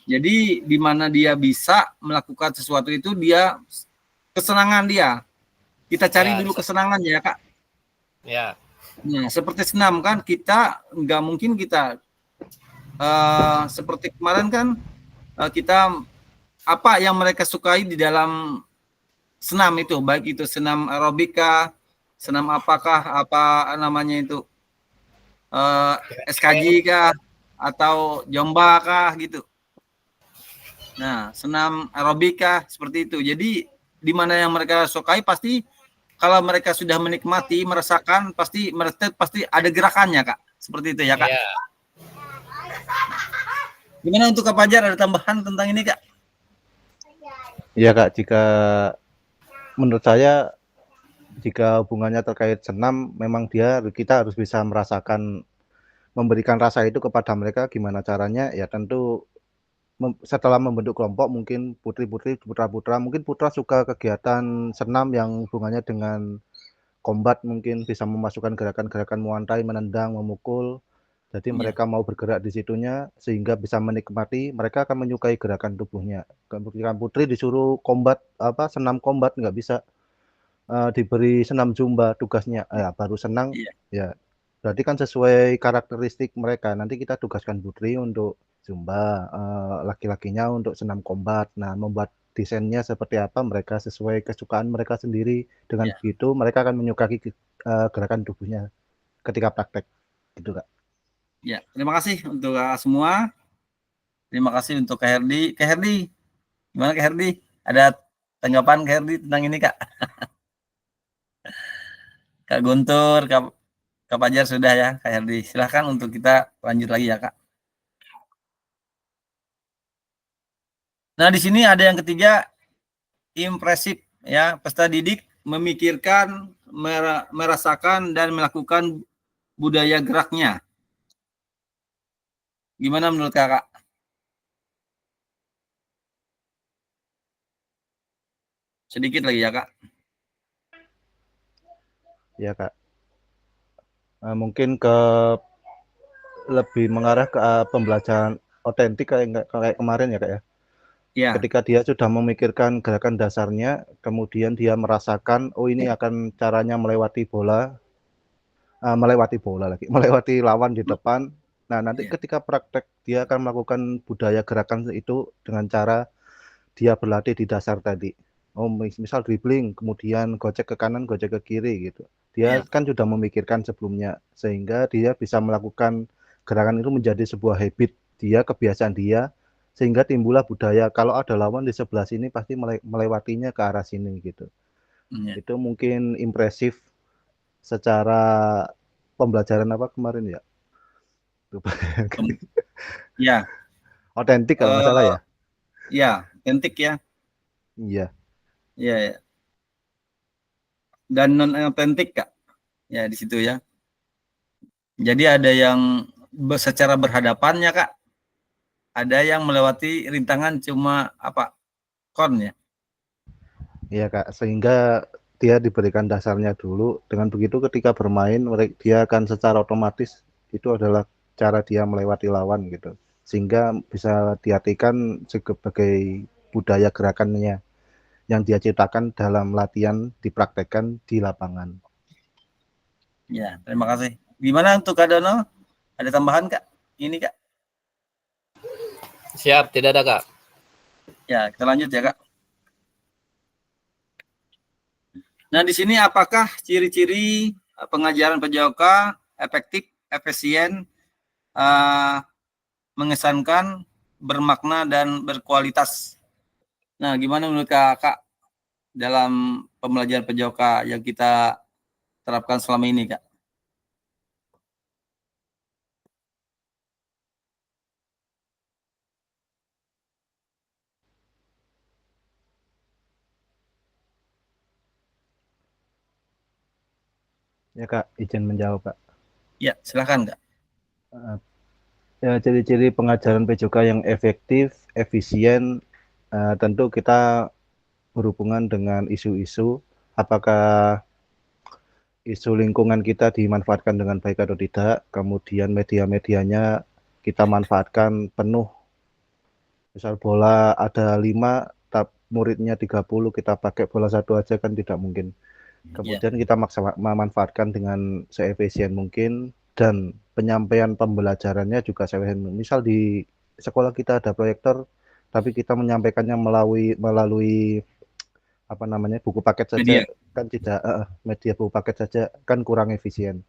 Jadi di mana dia bisa melakukan sesuatu itu, dia kesenangan dia. Kita cari dulu kesenangannya ya Kak. Ya. Nah, seperti senam kan, kita nggak mungkin kita seperti kemarin kan, kita apa yang mereka sukai di dalam senam itu, baik itu senam aerobika, senam apa namanya itu, SKJ kah atau Jomba kah gitu. Nah, senam aerobika seperti itu. Jadi di mana yang mereka sukai, pasti kalau mereka sudah menikmati, merasakan, pasti ada gerakannya Kak. Seperti itu ya Kak. Ya. Gimana untuk Kak Fajar, ada tambahan tentang ini Kak? Iya Kak, jika menurut saya jika hubungannya terkait senam, memang kita harus bisa merasakan, memberikan rasa itu kepada mereka. Gimana caranya? Ya tentu setelah membentuk kelompok, mungkin putri-putri, putra-putra, mungkin putra suka kegiatan senam yang hubungannya dengan combat, mungkin bisa memasukkan gerakan-gerakan muantai, menendang, memukul. Jadi Iya. mereka mau bergerak di situnya sehingga bisa menikmati, mereka akan menyukai gerakan tubuhnya. Kemudian putri disuruh combat, senam combat, nggak bisa diberi senam zumba tugasnya, baru senang. Iya. Ya berarti kan sesuai karakteristik mereka. Nanti kita tugaskan putri untuk zumba, laki-lakinya untuk senam combat. Nah, membuat desainnya seperti apa, mereka sesuai kesukaan mereka sendiri. Dengan Iya. begitu mereka akan menyukai gerakan tubuhnya ketika praktek, gitu Kak. Ya, terima kasih untuk semua. Terima kasih untuk Kak Herdi. Kak Herdi, gimana Kak Herdi? Ada tanggapan Kak Herdi tentang ini Kak? Kak Guntur, Kak Fajar sudah ya, Kak Herdi. Silahkan untuk kita lanjut lagi ya Kak. Nah di sini ada yang ketiga, impresif ya, peserta didik memikirkan, merasakan dan melakukan budaya geraknya. Gimana menurut Kakak? Sedikit lagi ya Kak. Ya Kak. Mungkin lebih mengarah ke pembelajaran otentik kayak kemarin ya Kak ya. Ya. Ketika dia sudah memikirkan gerakan dasarnya, kemudian dia merasakan, oh ini akan caranya melewati bola melewati lawan di depan. Nah, nanti ketika praktek dia akan melakukan budaya gerakan itu dengan cara dia berlatih di dasar tadi. Oh, misal dribbling, kemudian gocek ke kanan, gocek ke kiri gitu. Dia kan sudah memikirkan sebelumnya, sehingga dia bisa melakukan gerakan itu menjadi sebuah habit dia, kebiasaan dia, sehingga timbullah budaya kalau ada lawan di sebelah sini pasti melewatinya ke arah sini gitu. Itu mungkin impresif secara pembelajaran apa kemarin ya? Ya. Otentik kalau nggak salah ya? Ya, otentik ya. Iya. Iya. Ya. Dan non otentik Kak. Ya di situ ya. Jadi ada yang secara berhadapannya Kak. Ada yang melewati rintangan cuma kon ya. Iya Kak, sehingga dia diberikan dasarnya dulu. Dengan begitu ketika bermain dia akan secara otomatis itu adalah cara dia melewati lawan gitu. Sehingga bisa diartikan sebagai budaya gerakannya yang dia ciptakan dalam latihan dipraktekkan di lapangan. Ya, terima kasih. Gimana untuk Kak Dono? Ada tambahan Kak? Ini Kak? Siap, tidak ada Kak. Ya, kita lanjut ya Kak. Nah, di sini apakah ciri-ciri pengajaran PJOK efektif, efisien, mengesankan, bermakna, dan berkualitas? Nah, gimana menurut Kakak dalam pembelajaran PJOK yang kita terapkan selama ini, Kak? Ya Kak, izin menjawab Kak. Ya, silakan Kak. Ya, ciri-ciri pengajaran PJOK yang efektif, efisien, tentu kita berhubungan dengan isu-isu, apakah isu lingkungan kita dimanfaatkan dengan baik atau tidak, kemudian media-medianya kita manfaatkan penuh. Misal bola ada 5, muridnya 30, kita pakai bola 1 aja kan tidak mungkin. Kemudian kita memanfaatkan dengan seefisien mungkin, dan penyampaian pembelajarannya juga seefisien. Misal di sekolah kita ada proyektor, tapi kita menyampaikannya melalui buku paket saja, kan tidak media buku paket saja kan kurang efisien.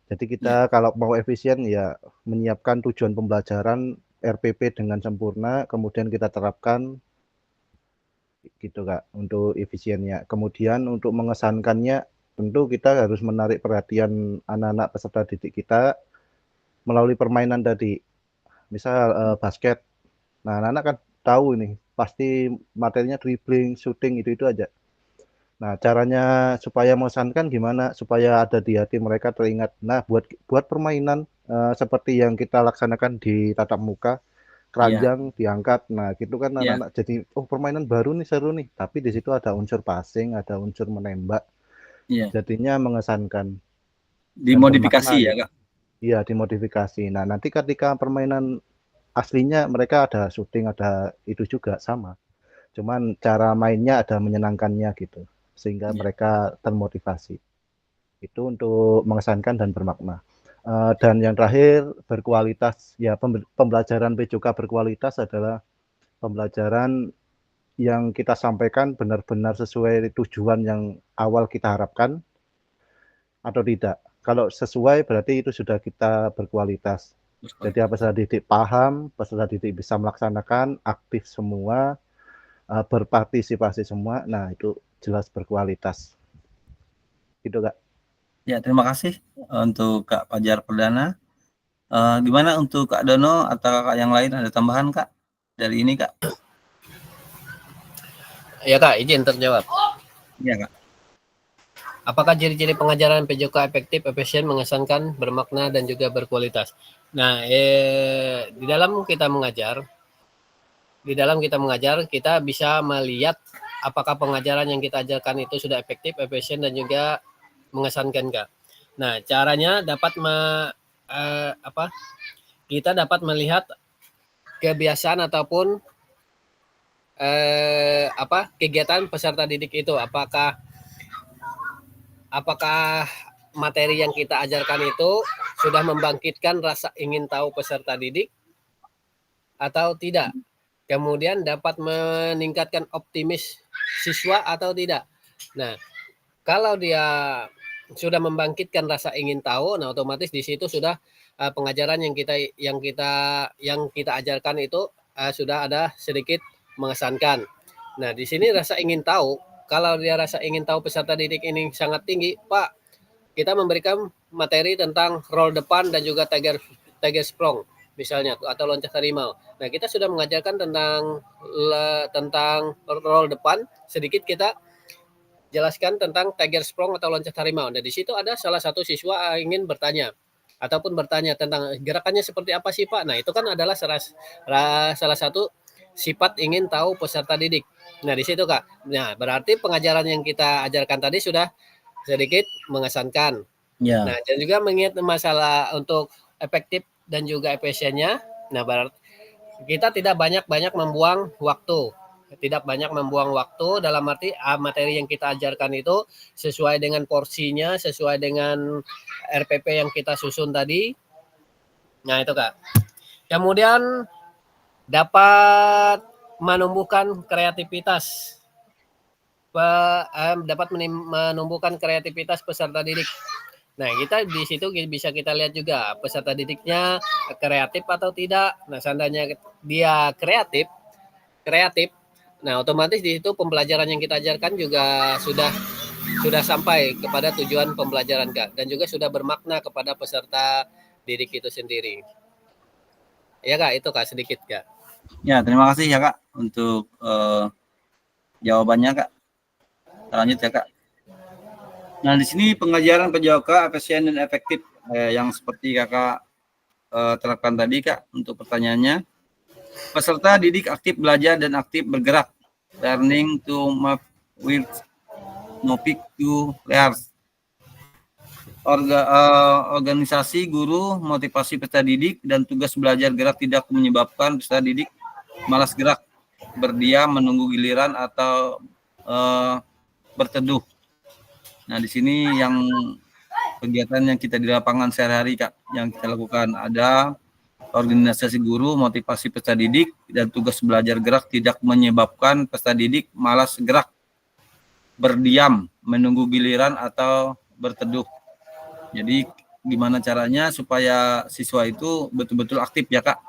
Jadi kita kalau mau efisien ya menyiapkan tujuan pembelajaran RPP dengan sempurna, kemudian kita terapkan gitu Kak untuk efisiennya. Kemudian untuk mengesankannya tentu kita harus menarik perhatian anak-anak peserta didik kita melalui permainan tadi. Misal basket. Nah, anak-anak kan tahu ini pasti materinya dribbling, shooting itu aja. Nah, caranya supaya mengesankan gimana? Supaya ada di hati mereka teringat. Nah, buat permainan seperti yang kita laksanakan di tatap muka, Iya, keranjang diangkat. Nah, gitu kan iya, anak-anak jadi, oh permainan baru nih seru nih. Tapi di situ ada unsur passing, ada unsur menembak. iya. Jadinya mengesankan dan Dimodifikasi bermakna ya, gitu. Kak. Iya, dimodifikasi. Nah, nanti ketika permainan aslinya mereka ada syuting, ada itu juga sama. Cuman cara mainnya ada menyenangkannya gitu, sehingga Iya. mereka termotivasi. Itu untuk mengesankan dan bermakna. Dan yang terakhir berkualitas. Ya, pembelajaran PJOK berkualitas adalah pembelajaran yang kita sampaikan benar-benar sesuai tujuan yang awal kita harapkan atau tidak. Kalau sesuai berarti itu sudah kita berkualitas. Jadi peserta didik paham, peserta didik bisa melaksanakan, aktif semua, berpartisipasi semua. Nah, itu jelas berkualitas. Gitu, Kak. Ya, terima kasih untuk Kak Fajar Perdana. Gimana untuk Kak Dono atau Kak yang lain, ada tambahan Kak dari ini Kak? Ya Kak, izin terjawab. Iya Kak. Apakah ciri-ciri pengajaran PJOK efektif, efisien, mengesankan, bermakna, dan juga berkualitas? Nah, di dalam kita mengajar, kita bisa melihat apakah pengajaran yang kita ajarkan itu sudah efektif, efisien, dan juga mengesankan, Kak. Nah, caranya dapat kita dapat melihat kebiasaan ataupun kegiatan peserta didik itu, apakah materi yang kita ajarkan itu sudah membangkitkan rasa ingin tahu peserta didik atau tidak. Kemudian dapat meningkatkan optimis siswa atau tidak. Nah, kalau dia sudah membangkitkan rasa ingin tahu, nah otomatis di situ sudah pengajaran yang kita ajarkan itu sudah ada sedikit mengesankan. Nah, di sini rasa ingin tahu, kalau dia rasa ingin tahu peserta didik ini sangat tinggi, Pak, kita memberikan materi tentang roll depan dan juga tiger sprong misalnya atau loncat harimau. Nah, kita sudah mengajarkan tentang roll depan, sedikit kita jelaskan tentang tiger sprong atau loncat harimau. Nah, di situ ada salah satu siswa ingin bertanya tentang gerakannya seperti apa sih Pak. Nah, itu kan adalah salah satu sifat ingin tahu peserta didik. Nah, di situ Kak. Nah, berarti pengajaran yang kita ajarkan tadi sudah sedikit mengesankan. Ya. Nah, dan juga mengingat masalah untuk efektif dan juga efisiennya. Nah, berarti kita tidak banyak-banyak membuang waktu. Dalam arti materi yang kita ajarkan itu sesuai dengan porsinya, sesuai dengan RPP yang kita susun tadi. Nah, itu Kak. Kemudian dapat menumbuhkan kreativitas. Dapat menumbuhkan kreativitas peserta didik. Nah, kita di situ bisa kita lihat juga peserta didiknya kreatif atau tidak. Nah, seandainya dia kreatif, nah otomatis di situ pembelajaran yang kita ajarkan juga sudah sampai kepada tujuan pembelajaran Kak, dan juga sudah bermakna kepada peserta didik itu sendiri. Ya Kak, itu Kak sedikit Kak. Ya, terima kasih ya Kak untuk jawabannya Kak. Lanjut ya Kak. Nah, di sini pengajaran PJOK efisien dan efektif yang seperti Kakak terapkan tadi Kak untuk pertanyaannya. Peserta didik aktif belajar dan aktif bergerak. Learning to move with no pick to learn. Organisasi guru, motivasi peserta didik, dan tugas belajar gerak tidak menyebabkan peserta didik malas gerak, berdiam, menunggu giliran, atau berteduh. Nah, di sini yang kegiatan yang kita di lapangan sehari-hari Kak, yang kita lakukan ada organisasi guru, motivasi peserta didik, dan tugas belajar gerak tidak menyebabkan peserta didik malas gerak, berdiam, menunggu giliran, atau berteduh. Jadi gimana caranya supaya siswa itu betul-betul aktif ya Kak?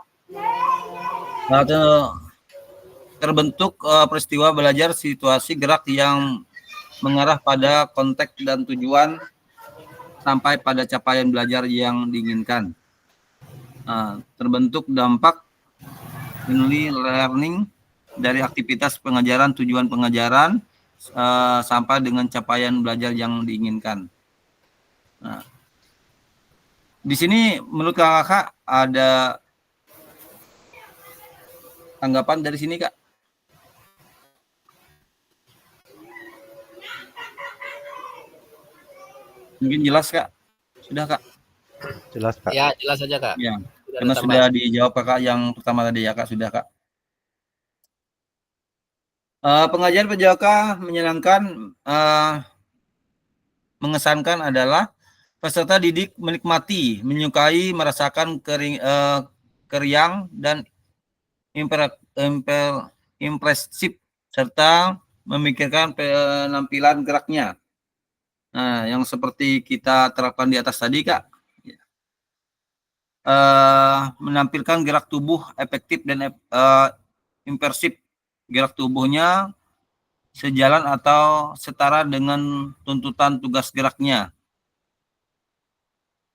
Nah, terbentuk peristiwa belajar situasi gerak yang mengarah pada konteks dan tujuan sampai pada capaian belajar yang diinginkan. Terbentuk dampak learning dari aktivitas pengajaran, tujuan pengajaran, sampai dengan capaian belajar yang diinginkan. Nah, di sini menurut kakak ada tanggapan dari sini kak? Mungkin jelas kak? Sudah kak? Jelas, Kak. Ya, jelas saja Kak. Ya, Sudah ada karena tambahan. sudah dijawab kakak yang pertama tadi ya kak, sudah kak. Pengajaran PJOK menyenangkan, mengesankan adalah peserta didik menikmati, menyukai, merasakan keriang dan impresif serta memikirkan penampilan geraknya. Nah, yang seperti kita terapkan di atas tadi kak, menampilkan gerak tubuh efektif dan impresif. Gerak tubuhnya sejalan atau setara dengan tuntutan tugas geraknya.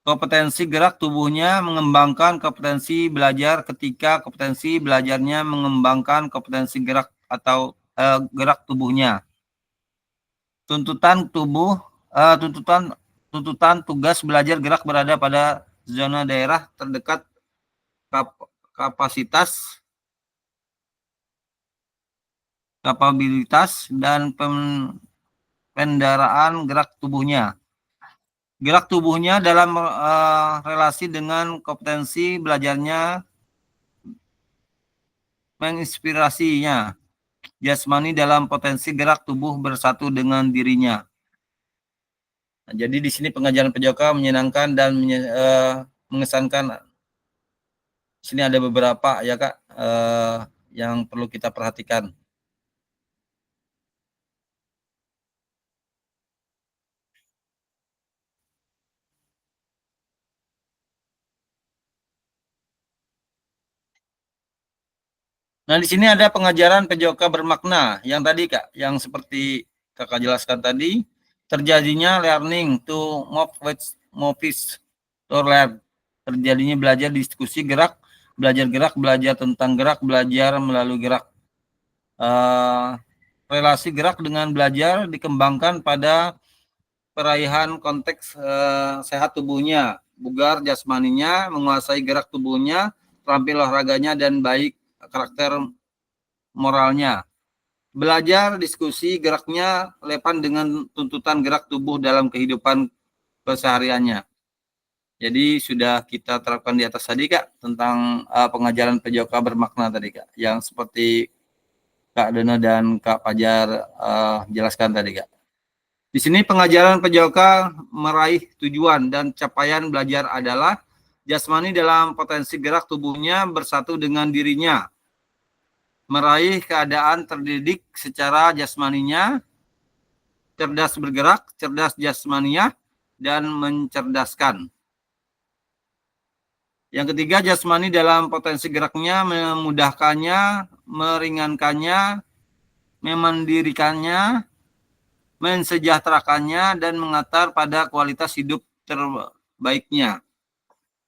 Kompetensi gerak tubuhnya mengembangkan kompetensi belajar ketika kompetensi belajarnya mengembangkan kompetensi gerak atau gerak tubuhnya. Tuntutan tugas belajar gerak berada pada zona daerah terdekat kapabilitas dan pendaraan gerak tubuhnya. Gerak tubuhnya dalam relasi dengan kompetensi belajarnya menginspirasinya. Jasmani dalam potensi gerak tubuh bersatu dengan dirinya. Nah, jadi di sini pengajaran PJOK menyenangkan dan mengesankan. Di sini ada beberapa ya kak yang perlu kita perhatikan. Nah, di sini ada pengajaran PJOK bermakna yang tadi kak, yang seperti kakak jelaskan tadi, terjadinya learning to move with movies to learn. Terjadinya belajar diskusi gerak, belajar tentang gerak, belajar melalui gerak. Relasi gerak dengan belajar dikembangkan pada peraihan konteks sehat tubuhnya, bugar jasmaninya, menguasai gerak tubuhnya, terampil olahraganya, dan baik karakter moralnya. Belajar diskusi geraknya lepan dengan tuntutan gerak tubuh dalam kehidupan kesehariannya. Jadi sudah kita terapkan di atas tadi kak tentang pengajaran PJOK bermakna tadi kak, yang seperti Kak Dono dan Kak Fajar jelaskan tadi kak. Di sini pengajaran PJOK meraih tujuan dan capaian belajar adalah jasmani dalam potensi gerak tubuhnya bersatu dengan dirinya, meraih keadaan terdidik secara jasmaninya, cerdas bergerak, cerdas jasmaninya, dan mencerdaskan. Yang ketiga, jasmani dalam potensi geraknya memudahkannya, meringankannya, memandirikannya, mensejahterakannya, dan mengantar pada kualitas hidup terbaiknya.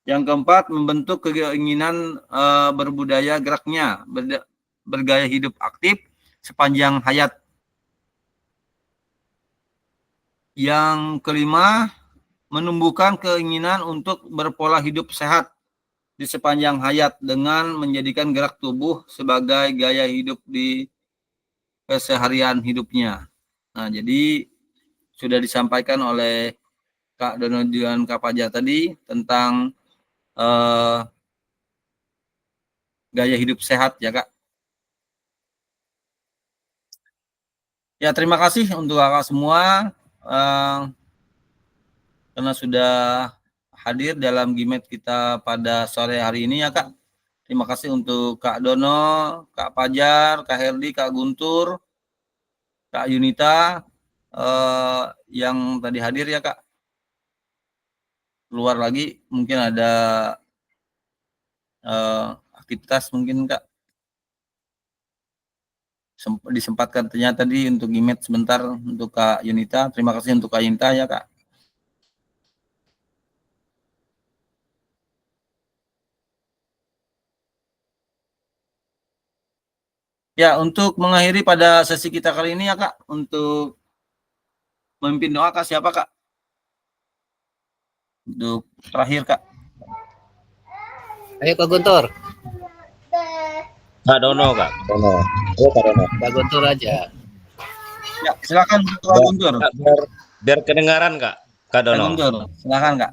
Yang keempat, membentuk keinginan berbudaya geraknya, bergaya hidup aktif sepanjang hayat. Yang kelima, menumbuhkan keinginan untuk berpola hidup sehat di sepanjang hayat dengan menjadikan gerak tubuh sebagai gaya hidup di keseharian hidupnya. Nah, jadi sudah disampaikan oleh Kak Dono dan Kak Fajar tadi tentang gaya hidup sehat ya Kak. Ya, terima kasih untuk kakak semua karena sudah hadir dalam Gimet kita pada sore hari ini ya Kak. Terima kasih untuk Kak Dono, Kak Fajar, Kak Herdi, Kak Guntur, Kak Yunita yang tadi hadir ya Kak. Keluar lagi mungkin ada aktivitas mungkin Kak. Disempatkan ternyata tadi untuk Gimet sebentar untuk Kak Yunita. Terima kasih untuk Kak Yunita ya Kak. Ya, untuk mengakhiri pada sesi kita kali ini ya Kak, untuk memimpin doa Kak, siapa Kak? Untuk terakhir Kak. Ayo Kak Guntur. Kak Dono, Kak. Dono. Oh, Kak Dono. Kak Guntur aja. Ya, silakan Kak Guntur. Kak, biar kedengaran, Kak. Kak Kak Dono. Guntur, silakan Kak.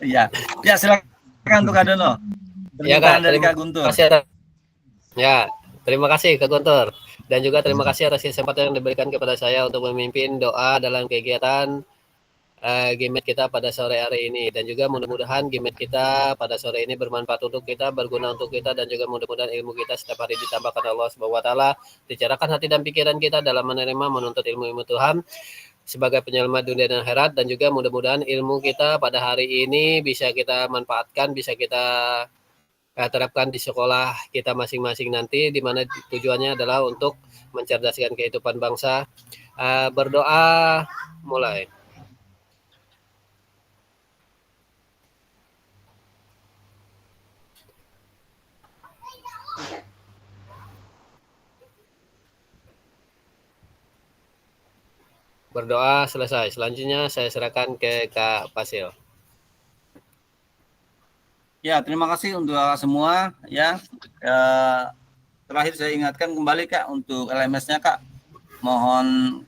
Ya, ya silakan untuk Kak Dono. Ya Kak, Permintaan dari terima Kak Guntur. kasih atas, ya, terima kasih Kak Guntur. Dan juga terima kasih atas kesempatan yang diberikan kepada saya untuk memimpin doa dalam kegiatan Gimet kita pada sore hari ini. Dan juga mudah-mudahan Gimet kita pada sore ini bermanfaat untuk kita, berguna untuk kita, dan juga mudah-mudahan ilmu kita setiap hari ditambahkan Allah Subhanahu wa taala, dicerahkan hati dan pikiran kita dalam menerima menuntut ilmu-ilmu Tuhan sebagai penyelamat dunia dan akhirat. Dan juga mudah-mudahan ilmu kita pada hari ini bisa kita manfaatkan, bisa kita terapkan di sekolah kita masing-masing nanti, di mana tujuannya adalah untuk mencerdaskan kehidupan bangsa. Berdoa mulai. Berdoa selesai. Selanjutnya saya serahkan ke Kak Fasil. Ya, terima kasih untuk semua ya. Terakhir saya ingatkan kembali Kak untuk LMS-nya Kak. Mohon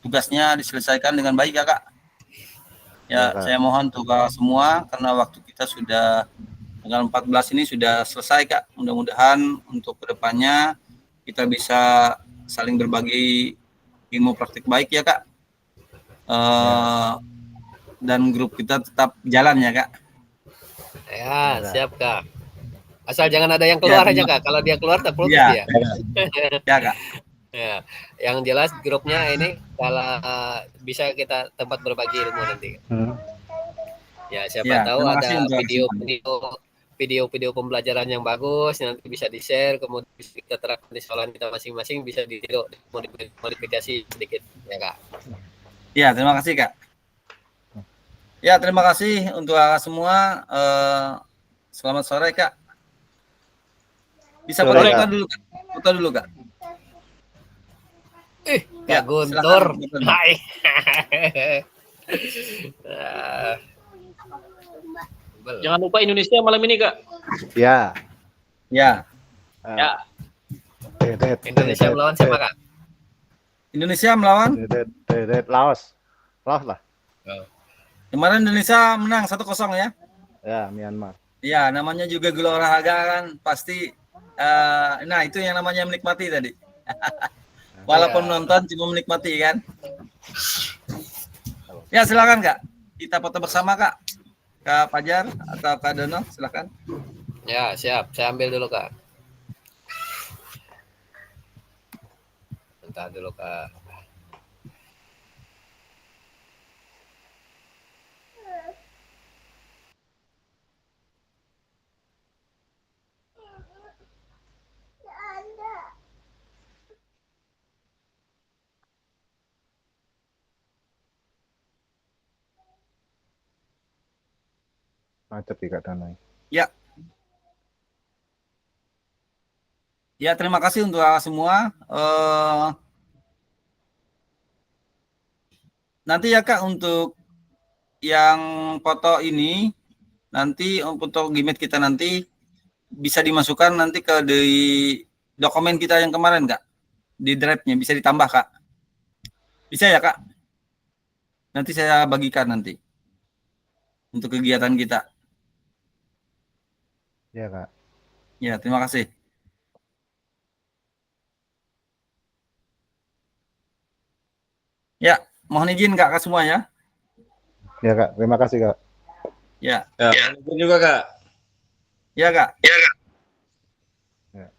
tugasnya diselesaikan dengan baik ya Kak. Ya, saya mohon untuk semua karena waktu kita sudah tanggal 14 ini sudah selesai Kak. Mudah-mudahan untuk kedepannya kita bisa saling berbagi ilmu praktik baik ya Kak. Dan grup kita tetap jalan ya Kak. Ya, siap Kak. Asal jangan ada yang keluar aja Kak. Kalau dia keluar tak putus dia. Ya Kak. Ya, yang jelas grupnya ini kalau bisa kita tempat berbagi ilmu nanti. Ya, siapa tahu ada video pembelajaran yang bagus nanti bisa di-share, kemudian bisa kita terapkan di sekolah kita masing-masing, bisa dimodifikasi sedikit ya Kak. Ya, terima kasih Kak. Ya, terima kasih untuk semua. Selamat sore Kak. Bisa foto dulu Kak. Foto dulu Kak. Kak Guntur. Hai. Jangan lupa Indonesia malam ini, Kak. Ya. Ya. Ya. Indonesia melawan siapa Kak? Indonesia melawan Laos. Laos lah. Kemarin Indonesia menang 1-0 ya. Ya, Myanmar. Ya, namanya juga gula olahraga kan pasti. Nah, itu yang namanya menikmati tadi. Walaupun nonton cuma menikmati kan. Ya, silakan Kak. Kita foto bersama Kak. Kak Fajar atau Kak Dono, silakan. Ya, siap. Saya ambil dulu Kak. Bentar dulu Kak. Macet di Kak Danai. Ya. Ya, terima kasih untuk semua. Nanti ya Kak untuk yang foto ini nanti untuk Gimet kita nanti bisa dimasukkan nanti ke di dokumen kita yang kemarin Kak. Di drive-nya bisa ditambah Kak. Bisa ya Kak? Nanti saya bagikan nanti untuk kegiatan kita. Ya Kak. Ya, terima kasih. Ya, mohon izin Kak semua ya. Ya Kak, terima kasih Kak. Ya. Ya, juga Kak. Ya Kak. Ya.